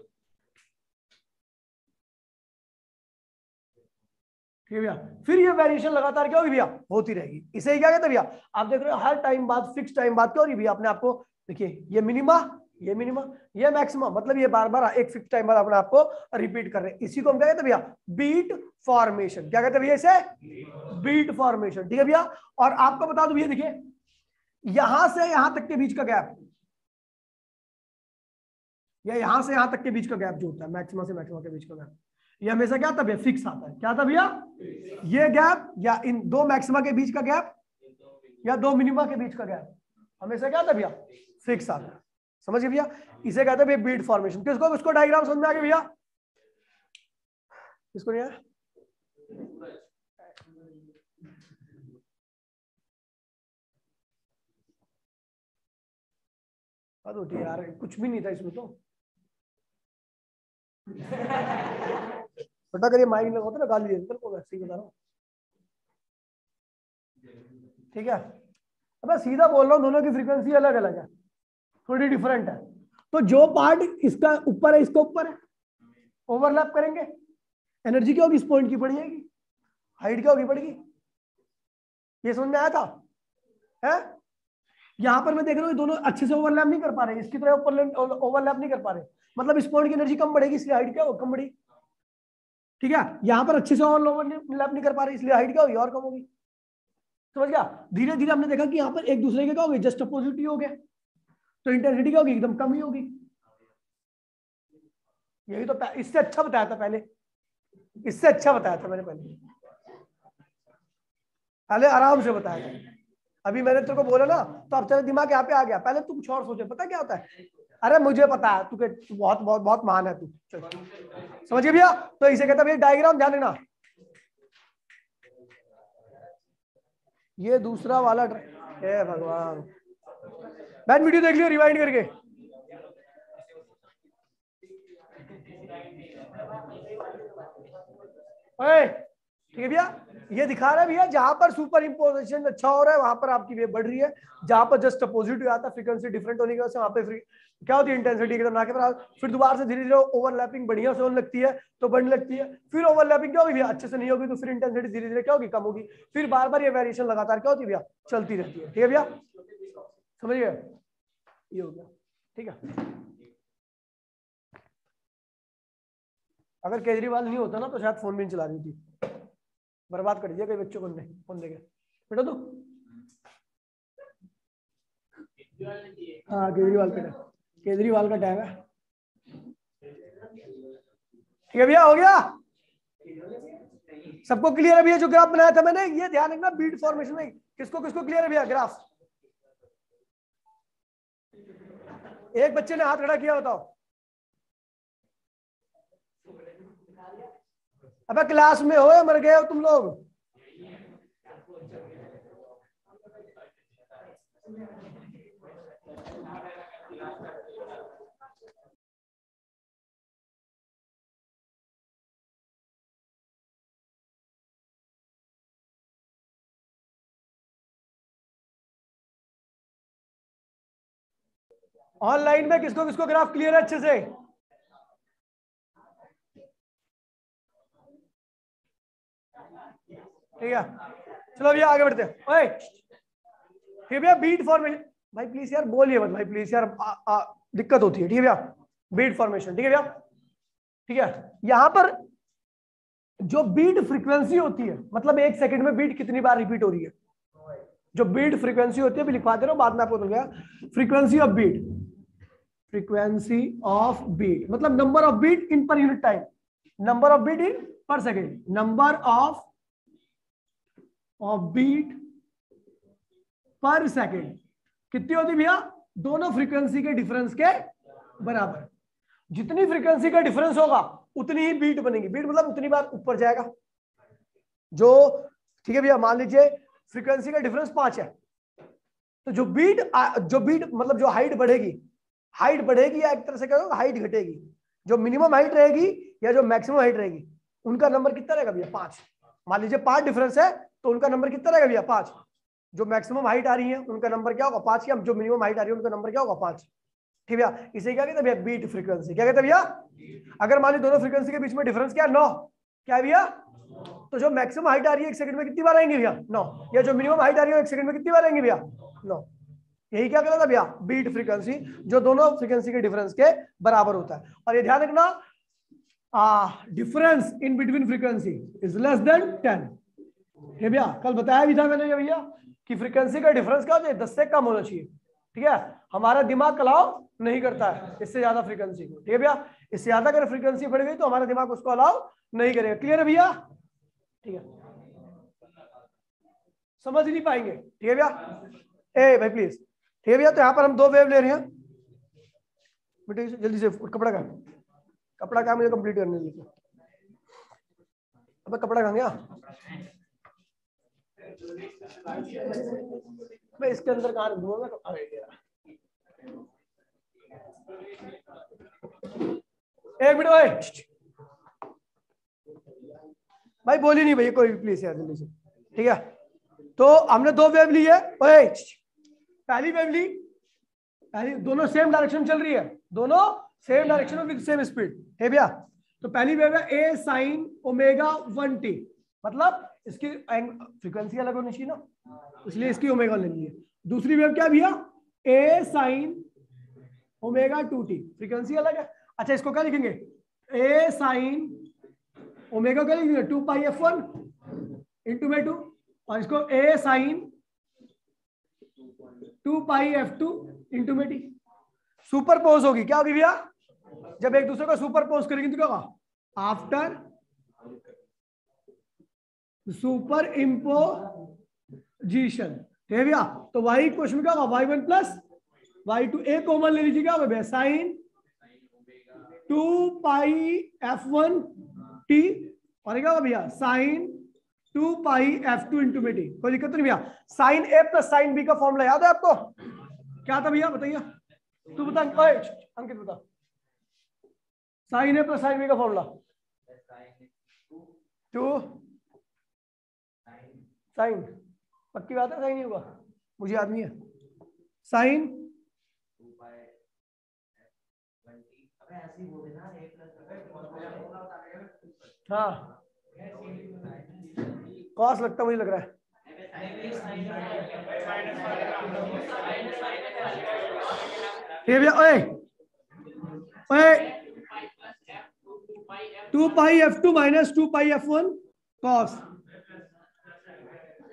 ठीक है भैया। फिर ये वेरिएशन लगातार क्या होगी भैया, होती रहेगी। इसे ही क्या कहते हैं भैया, आप देख रहे हो हर टाइम बाद, फिक्स टाइम बाद क्या हो रही है भैया, अपने आपको देखिए, ये मिनिमा, ये मिनिमा, ये मैक्सिमम, मतलब ये बार बार एक फिक्स टाइम बाद अपने आपको रिपीट कर रहे हैं। इसी को हम क्या कहते हैं भैया, बीट फॉर्मेशन। क्या कहते हैं भैया इसे, बीट फॉर्मेशन। ठीक है भैया। और आपको बता दूं भैया, देखिए यहां से यहां तक के बीच का गैप, या यहां से यहां तक के बीच का गैप जो होता है, मैक्सिमम से मैक्सिमम के बीच का गैप, ये हमेशा क्या आता है, फिक्स आता है। क्या आता है भैया, ये गैप, या इन दो मैक्सिमा के बीच का गैप, या दो मिनिमा के बीच का गैप, हमेशा क्या आता है भैया, फिक्स आता है। समझिए भैया। इसे कहते हैं भैया बीट फॉर्मेशन। किसको इसको डायग्राम समझ में आ गया भैया, किसको नहीं आया? यार कुछ भी नहीं था इसमें तो। बेटा करिए माइक लगा होता ना, गाली देते तेरे को, वैसे ही बता रहा हूँ। ठीक है। अब मैं सीधा बोल रहा हूँ, दोनों की फ्रीक्वेंसी अलग अलग है, थोड़ी डिफरेंट है। तो जो पार्ट इसका ऊपर है, इसका ऊपर है, ओवरलैप करेंगे, एनर्जी क्या होगी इस पॉइंट की, बढ़ जाएगी, हाइट क्या होगी, बढ़ेगी। ये समझ में आया था है? यहां पर मैं देख रहा हूँ दोनों अच्छे से ओवरलैप नहीं कर पा रहे, इसकी तरह ओवरलैप नहीं कर पा रहे, मतलब इस पॉइंट की एनर्जी कम बढ़ेगी, इसलिए हाइट क्या होगी, कम बढ़ी। ठीक है। यहां पर अच्छे से ओवरलैप नहीं कर पा रहे, इसलिए हाइट क्या होगी, और कम होगी। समझ गया। धीरे धीरे हमने देखा कि यहाँ पर एक दूसरे के क्या होगी, जस्ट अपोजिट ही हो गया, तो इंटेंसिटी क्या होगी, एकदम कम ही होगी। यही तो इससे अच्छा बताया था पहले, इससे अच्छा बताया था मैंने पहले आराम से बताया था। अभी मैंने तेरे को बोला ना, तो अब तेरा दिमाग यहाँ पे आ गया। पहले तू कुछ और सोचे, पता क्या होता है, अरे मुझे पता है तू बहुत बहुत बहुत महान है तू, समझिए भैया। तो इसे कहता है भैया डायग्राम, ध्यान देना। ये दूसरा वाला हे भगवान, बैन वीडियो देख लियो रिवाइंड करके। ठीक है भैया। ये दिखा रहा है भैया, जहां पर सुपर इंपोजिशन अच्छा हो रहा है वहां पर आपकी वेव बढ़ रही है, जहां पर जस्ट अपोजिट आता है, फ्रीक्वेंसी डिफरेंट होने की वजह से वहां पे क्या होती है, इंटेंसिटी एकदम ना के बराबर। फिर दोबारा से धीरे धीरे ओवरलैपिंग बढ़िया से होने लगती है, तो बढ़ने लगती है। फिर ओवरलैपिंग क्या होगी भैया, अच्छे से नहीं होगी, तो फिर इंटेंसिटी धीरे धीरे क्या होगी, कम होगी। फिर बार बार ये वेरिएशन लगातार क्या होती है भैया, चलती रहती है। ठीक है भैया, समझिए, ये हो गया। ठीक है। अगर केजरीवाल नहीं होता ना, तो शायद फोन भी नहीं चला रही थी, बर्बाद कर दिया कई बच्चों को फोन देके। बेटा तू, हाँ केजरीवाल का टाइम, केजरीवाल का टाइम है। ठीक है भैया, हो गया सबको क्लियर है भैया? जो ग्राफ बनाया था मैंने, ये ध्यान रखना बीट फॉर्मेशन में किसको किसको क्लियर है भैया ग्राफ? एक बच्चे ने हाथ खड़ा किया, बताओ। अबे क्लास में हो या मर गए हो तुम लोग? ऑनलाइन में किसको किसको ग्राफ क्लियर है अच्छे से? ठीक है, चलो भैया आगे बढ़ते हैं। ओए ठीक है भैया, बीट फॉर्मेशन, भाई प्लीज यार बोलिए मत भाई, प्लीज यार दिक्कत होती है। ठीक है भैया, बीट फॉर्मेशन। ठीक है भैया। ठीक है, यहां पर जो बीट फ्रीक्वेंसी होती है, मतलब एक सेकंड में बीट कितनी बार रिपीट हो रही है, जो बीट फ्रीक्वेंसी होती है, भी लिखवा दे रहा हूं, बाद में आपको मिल गया, frequency of beat. Frequency of beat मतलब number of beat in per unit time, number of beat in per second, number of beat per second कितनी होती भैया? दोनों फ्रीक्वेंसी के डिफरेंस के बराबर। जितनी फ्रीक्वेंसी का डिफरेंस होगा उतनी ही बीट बनेगी, बीट मतलब उतनी बार ऊपर जाएगा जो, ठीक है भैया। मान लीजिए फ्रीक्वेंसी का डिफरेंस 5 है, तो जो बीट मतलब जो हाइट बढ़ेगी या एक तरह से कहोगे हाइट घटेगी, जो मिनिमम हाइट रहेगी या जो मैक्सिमम हाइट रहेगी उनका नंबर कितना रहेगा भैया? 5। मान लीजिए 5 डिफरेंस है तो उनका नंबर कितना रहेगा भैया? 5। जो मैक्सिमम हाइट आ रही है उनका नंबर क्या होगा? 5। या जो मिनिमम हाइट आ रही है उनका नंबर क्या होगा? 5। ठीक भैया, इसे क्या कहते हैं भैया? Beat frequency. क्या कहते हैं भैया? अगर मान लीजिए दोनों फ्रीक्वेंसी के बीच में डिफरेंस क्या है? 9। क्या है भैया? तो जो मैक्सिमम हाइट आ रही है 1 सेकंड में कितनी बार आएंगे भैया? 9। या जो मिनिमम हाइट आ रही है 1 सेकंड में कितनी बार आएंगे भैया? 9। यही क्या कहता था भैया? बीट फ्रीक्वेंसी, जो दोनों फ्रीक्वेंसी के डिफरेंस के बराबर होता है। और ये ध्यान रखना, difference in between frequency is less than 10। ये भैया कल बताया भी था मैंने भैया कि फ्रीक्वेंसी का डिफरेंस क्या होता है? 10 से कम होना चाहिए। ठीक है, हमारा दिमाग अलाउ नहीं करता है इससे ज्यादा फ्रीक्वेंसी को। ठीक है भैया, इससे ज्यादा अगर फ्रीक्वेंसी बढ़ गई तो हमारा दिमाग उसको अलाउ नहीं करेगा। क्लियर है भैया? ठीक है, समझ नहीं पाएंगे। ठीक है भैया, ए भाई प्लीज। ठीक है भैया, तो यहाँ पर हम 2 वेव ले रहे हैं बेटे, जल्दी से कपड़ा का मुझे कंप्लीट करने दीजिए। अब कपड़ा कहाँ गया? मैं इसके अंदर कहाँ रख दूंगा? एक मिनट भाई, बोली नहीं भैया कोई, प्लीज यार जल्दी से। ठीक है, तो हमने 2 वेव ली है। पहली वेव ली, दोनों सेम डायरेक्शन चल रही है, दोनों same direction with same speed है भैया। तो पहली वेव है ए साइन ओमेगा 1t, मतलब इसकी फ्रीक्वेंसी अलग होनी चाहिए ना, इसलिए इसकी ओमेगा लेनी है। दूसरी वेव क्या भैया? ए साइन ओमेगा 2t, फ्रीक्वेंसी अलग है। अच्छा, इसको क्या लिखेंगे? ए साइन ओमेगा क्या लिखेंगे? 2 पाई f1 इंटू में 2, और इसको ए साइन 2 पाई f2 इंटू में t। सुपर पोज होगी, क्या होगी भैया? जब एक दूसरे को सुपर पोज करेंगे तो क्या होगा? After super imposition. ठीक है भैया, तो y क्वेश्चन क्या होगा? y1 प्लस y2, ए कॉमन ले लीजिए, क्या होगा? साइन 2 पाई f1 t, और क्या होगा भैया? साइन 2 पाई f2 इंटू में t। कोई दिक्कत नहीं भैया। Sine A plus sine B का फॉर्मूला याद है आपको? क्या था भैया? बताइए, तू बता अंकित, बता। Sign A plus sine B का फॉर्मूला 2 साइन, पक्की बात है? साइन नहीं होगा, मुझे याद नहीं है। साइन हाँ, कॉस लगता मुझे लग रहा है। ये भैया ओए 2 पाई f2 माइनस 2 पाई f1 कॉस।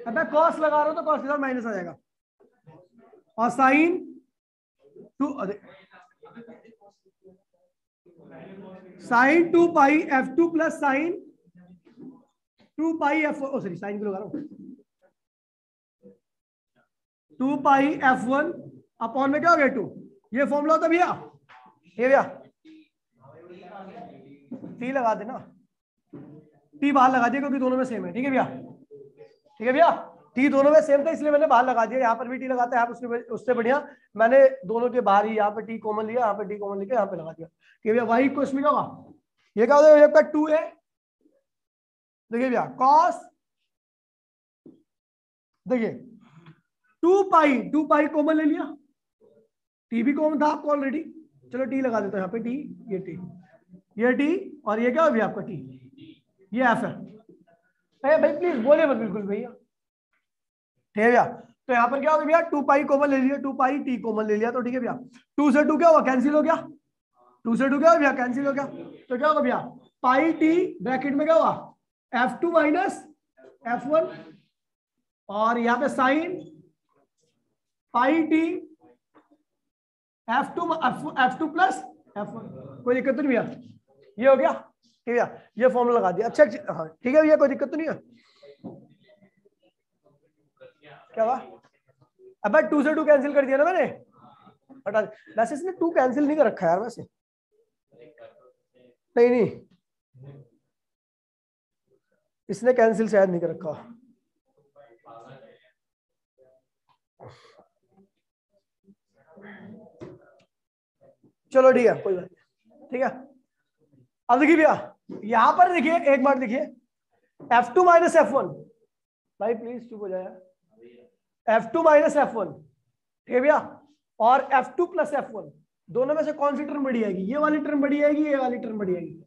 अबे कॉस लगा रहा हो तो कॉस के साथ माइनस आ जाएगा, और साइन 2 पाई f2 प्लस साइन 2 पाई f1, सॉरी साइन भी लगा रहा हूं, 2 पाई f1 अपॉन में क्या हो गया 2। ये फॉर्मूला होता भैया, ये भैया टी लगा देना, टी बाहर लगा दिया क्योंकि दोनों में सेम है। ठीक है भैया, ठीक है भैया, टी दोनों में सेम था इसलिए मैंने बाहर लगा दिया। यहाँ पर भी टी लगाता है, यहाँ उससे बढ़िया मैंने दोनों के बाहर ही यहाँ पे टी कॉमन लिया, यहाँ पे टी कॉमन लेके यहाँ पे लगा दिया। ठीक है भैया, वही क्वेश्चन क्या होगा? ये क्या होगा? ये 2 है, देखिए भैया कॉस, देखिए 2 पाई कॉमन ले लिया, टी भी कॉमन था आपको ऑलरेडी, चलो टी लगा देता हूं यहाँ पे, टी, ये टी, ये टी, और ये क्या हो गया आपका टी, ये एफ है। भाई प्लीज बोले मत बिल्कुल भैया। ठीक है भैया, तो यहाँ पर क्या हो गया भैया? 2 पाई कॉमन ले लिया, 2 पाई टी कॉमन ले लिया, तो ठीक है भैया 2 से 2 क्या हुआ? कैंसिल हो गया। 2 से 2 क्या हो भैया? कैंसिल हो गया। तो क्या होगा भैया? पाई टी ब्रैकेट में क्या हुआ? f2 माइनस f1, और यहाँ पे sine pi T F2 plus F1, कोई दिक्कत तो नहीं भैया? ये हो गया ठीक है, ये फॉर्मूला लगा दिया। अच्छा हाँ ठीक है भैया, कोई दिक्कत तो नहीं है? क्या हुआ? अब 2 से 2 कैंसिल कर दिया ना मैंने, हटा। वैसे इसने 2 कैंसिल नहीं कर रखा यार वैसे, नहीं नहीं इसने कैंसिल शायद नहीं कर रखा। चलो ठीक है, कोई बात नहीं, ठीक है। अब देखिए भैया, यहां पर देखिए एक बार देखिए, F2 माइनस F1, भाई प्लीज चुप हो जाए, F2 माइनस F1 ठीक है भैया, और F2 प्लस F1, दोनों में से कौन सी टर्म बड़ी आएगी? ये वाली टर्म बड़ी आएगी, ये वाली टर्म बड़ी आएगी?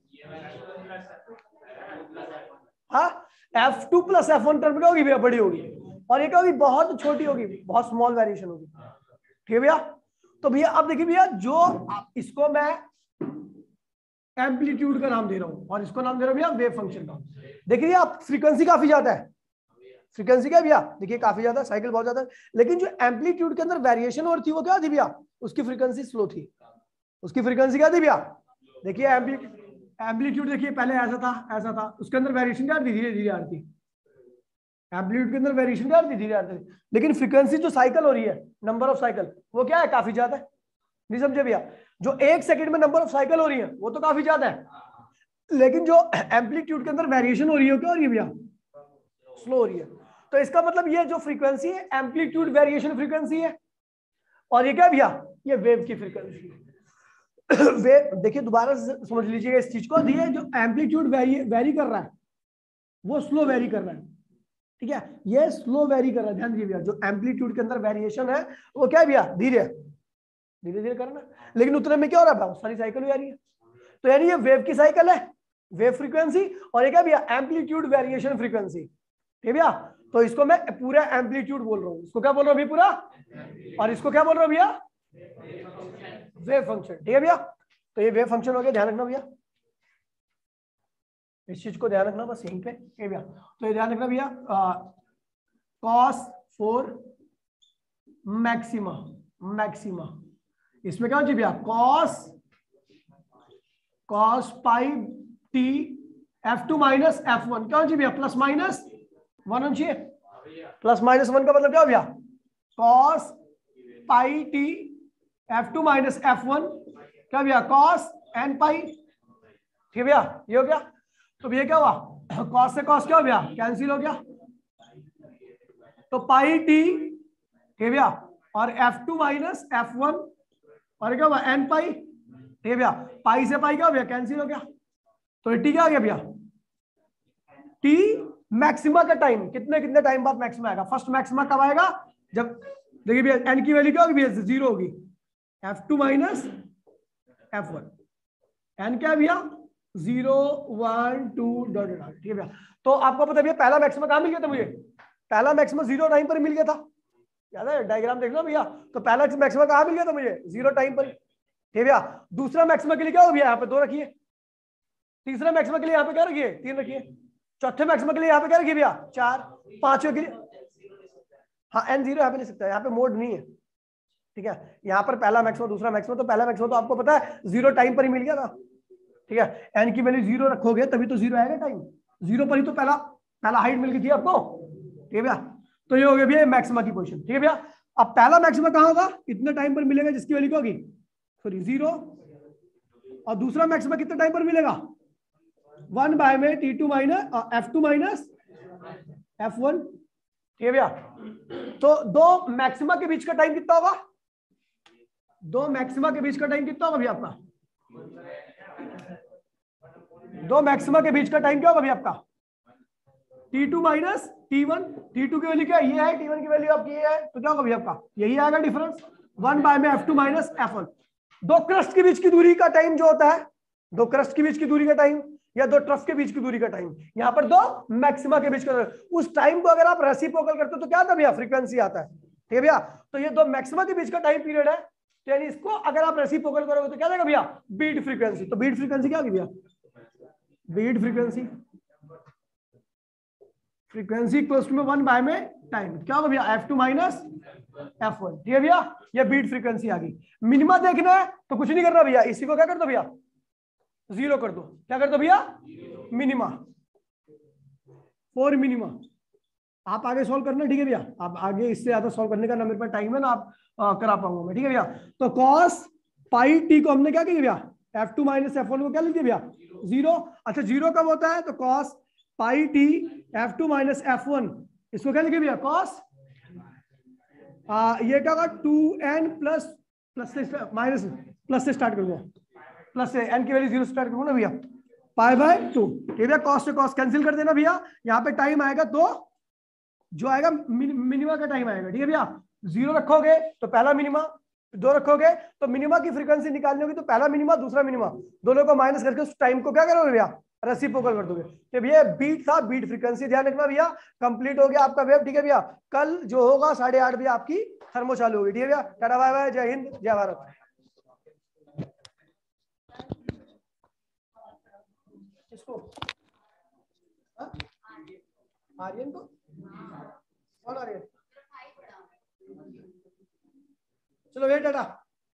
हाँ, F2 प्लस F1 टर्म क्या होगी भैया? बड़ी होगी, और ये क्या होगी? बहुत छोटी होगी, बहुत स्मॉल वेरिएशन होगी, ठीक है भैया। तो भैया अब देखिए भैया, जो इसको मैं एम्पलीट्यूड का नाम दे रहा हूं और इसको नाम दे रहा हूं भैया वेव फंक्शन का। देखिए आप फ्रीक्वेंसी काफी ज्यादा है, फ्रीक्वेंसी क्या भैया? देखिए काफी ज्यादा, साइकिल बहुत ज्यादा है, लेकिन जो एम्पलीट्यूड के अंदर वेरिएशन और थी वो क्या थी भैया? उसकी फ्रीक्वेंसी स्लो थी। उसकी फ्रीक्वेंसी क्या थी भैया? देखिए एम्पलीट्यूड देखिए पहले ऐसा था, उसके अंदर वेरिएशन क्या थी? धीरे धीरे आ रही थी। एम्पलीट्यूड के अंदर वेरिएशन क्या थी? धीरे आ रही थी, लेकिन फ्रीक्वेंसी जो साइकिल हो रही है, नंबर ऑफ साइकिल, वो क्या है? काफी ज्यादा है। नहीं समझे भैया? जो 1 सेकंड में नंबर ऑफ साइकिल हो रही है वो तो काफी ज्यादा है, लेकिन जो एम्पलीट्यूड के अंदर वेरिएशन हो रही है क्या हो रही है भैया? स्लो हो रही है। तो इसका मतलब ये जो फ्रीक्वेंसी है एम्पलीट्यूड वेरिएशन फ्रीक्वेंसी है, और ये क्या भैया? ये वेव की फ्रीक्वेंसी है। वेव देखिए दोबारा समझ लीजिएगा इस चीज को, ये जो एम्पलीट्यूड वेरी कर रहा है वो स्लो वेरी कर रहा है, ठीक है? ये स्लो वेरी कर रहा है, ध्यान दीजिए भैया, जो एम्पलीट्यूड के अंदर वेरिएशन है वो क्या है भैया? धीरे धीरे धीरे करना, लेकिन उतने में क्या हो रहा है? बहुत सारी साइकिल हो रही है। तो यानी ये वेव की साइकिल है, वेव फ्रीक्वेंसी, और ये क्या भैया? एम्पलीट्यूड वेरिएशन फ्रीक्वेंसी, ठीक है भैया। तो इसको मैं पूरा एम्पलीट्यूड बोल रहा हूं, इसको क्या बोल रहा हूं अभी? पूरा। और इसको क्या बोल रहा हूं भैया? वेव फंक्शन, ठीक है भैया। तो ये वेव फंक्शन हो गया, ध्यान रखना भैया, इस चीज को ध्यान रखना बस यहीं पे, ठीक है भैया। तो ये ध्यान रखना भैया, cos 4 मैक्सिमा, इसमें क्या हो भैया? cos पाई t F2 माइनस F1 क्या हो भैया? प्लस माइनस 1 होना चाहिए। प्लस माइनस 1 का मतलब क्या हो भैया? cos पाई t F2 माइनस F1 क्या भैया? cos n पाई, ठीक है भैया, ये हो गया। तो भैया क्या हुआ? cos से cos क्या हो भैया? कैंसिल हो गया, तो पाई t, ठीक है भैया, और F2 माइनस F1 और क्या हुआ? n पाई, ठीक है भैया। पाई से पाई क्या हो भैया? कैंसिल हो गया, तो टी क्या आ गया भैया? टी मैक्सिमा का टाइम, कितने टाइम बाद मैक्सिमा आएगा? फर्स्ट मैक्सिमा कब आएगा? जब देखिए भैया एन की वैल्यू क्या होगी भैया? 0 होगी, F2 माइनस F1, एन क्या है भैया? 0 1 2 डॉट डॉट, ठीक है भैया। तो आपको पता है भैया पहला मैक्सिमा कहां मिल गया था मुझे? पहला मैक्सिमा 0 टाइम पर मिल गया था, याद है? डायग्राम देख लो भैया, तो पहला मैक्सिमा कहां मिल गया था मुझे? 0 टाइम पर, ठीक है भैया। दूसरा मैक्सिमा के लिए क्या हो भैया? यहाँ पे 2 रखिए, तीसरा मैक्सिमा के लिए यहाँ पे क्या रखिए? 3 रखिए, चौथे मैक्सिमा के लिए यहाँ पे क्या रखिए भैया? 4, पांचवें के लिए हाँ n0 यहाँ पे ले सकता है, यहाँ पे मोड नहीं है, ठीक है। यहाँ पर पहला मैक्सिमा दूसरा मैक्सिमा, तो पहला मैक्सिमा तो आपको पता है 0 टाइम पर ही मिल गया था, ठीक है। n की वैल्यू 0 रखोगे तभी तो 0 आएगा टाइम, 0 पर ही तो पहला हाइट मिल गई थी आपको, ठीक है भैया। तो ये हो गया भैया मैक्सिमा की पोजीशन, ठीक है भैया। अब पहला मैक्सिमा कहाँ होगा? इतने टाइम पर मिलेगा जिसकी वैल्यू क्या होगी? सॉरी 0, और दूसरा मैक्सिमा कितने टाइम पर मिलेगा? 1 बाय में T2 minus F2 minus F1, ठीक है भैया। तो दो मैक्सिमा के बीच का टाइम कितना होगा? दो मैक्सिमा के बीच का टाइम कितना होगा भैया आपका? दो मैक्सिमा के बीच का टाइम क्या होगा भैया आपका? T2 माइनस T1, T2 की वैल्यू क्या है? ये है, T1 की वैल्यू आपकी ये है, तो क्या होगा भैया आपका? यही आएगा डिफरेंस, 1 बाय में F2 माइनस F1। दो क्रस्ट के बीच की दूरी का टाइम जो होता है, दो क्रस्ट के बीच की दूरी का टाइम या दो ट्रफ के बीच की दूरी का टाइम, यहाँ पर दो मैक्सिमा के बीच का, उस टाइम को अगर आप रेसिप्रोकल करते हो तो क्या आता है भैया? फ्रीक्वेंसी आता है, ठीक है भैया। तो ये दो मैक्सिमा के बीच का टाइम पीरियड है, तो यानी इसको अगर आप रेसिप्रोकल करोगे तो क्या देगा भैया? Beat frequency. तो बीट फ्रीक्वेंसी क्या होगी भैया? Beat frequency equals to 1 by में टाइम, क्या होगा भैया? F2 minus F1। ठीक है भैया, ये बीट फ्रीक्वेंसी आ गई। मिनिमा देखना है तो कुछ नहीं करना भैया, इसी को क्या कर दो भैया, 0 कर दो। क्या कर दो भैया, मिनिमा, 4 मिनिमा। आप आगे सॉल्व करना, ठीक है भैया। आप आगे इससे ज्यादा सॉल्व करने का ना मेरे पास टाइम है ना आप करा पाऊंगा मैं, ठीक है भैया। तो cos पाई टी को हमने क्या किया भैया, F2 माइनस F1 को क्या लिख दिया भैया, 0। अच्छा 0 कब होता है, तो cos pi T F2 minus F1, इसको क्या लिखे भैया, cos ये क्या होगा 2n प्लस से माइनस प्लस से स्टार्ट करूंगा, प्लस से n की वैल्यू 0 स्टार्ट करूंगा ना भैया, पाई बाय 2। ठीक है भैया, cos से cos कैंसिल कर देना भैया, यहाँ पे टाइम आएगा तो जो आएगा मिनिमा का टाइम आएगा। ठीक है भैया, 0 रखोगे तो पहला मिनिमा, 2 रखोगे तो मिनिमा की फ्रीक्वेंसी निकालनी होगी, तो पहला मिनिमा दूसरा मिनिमा, दोनों को माइनस करके उस टाइम को क्या करोगे भैया, रेसिप्रोकल कर दोगे। तो भैया बीट था, बीट फ्रीक्वेंसी ध्यान रखना भैया। कंप्लीट हो गया आपका वेब। ठीक है भैया, कल जो होगा 8:30 बजे आपकी थर्मो चालू होगी। ठीक है भैया, टाटा बाय बाय, जय हिंद जय भारत। किसको, आर्यन को, कौन आर्यन, चलो वेट टाटा।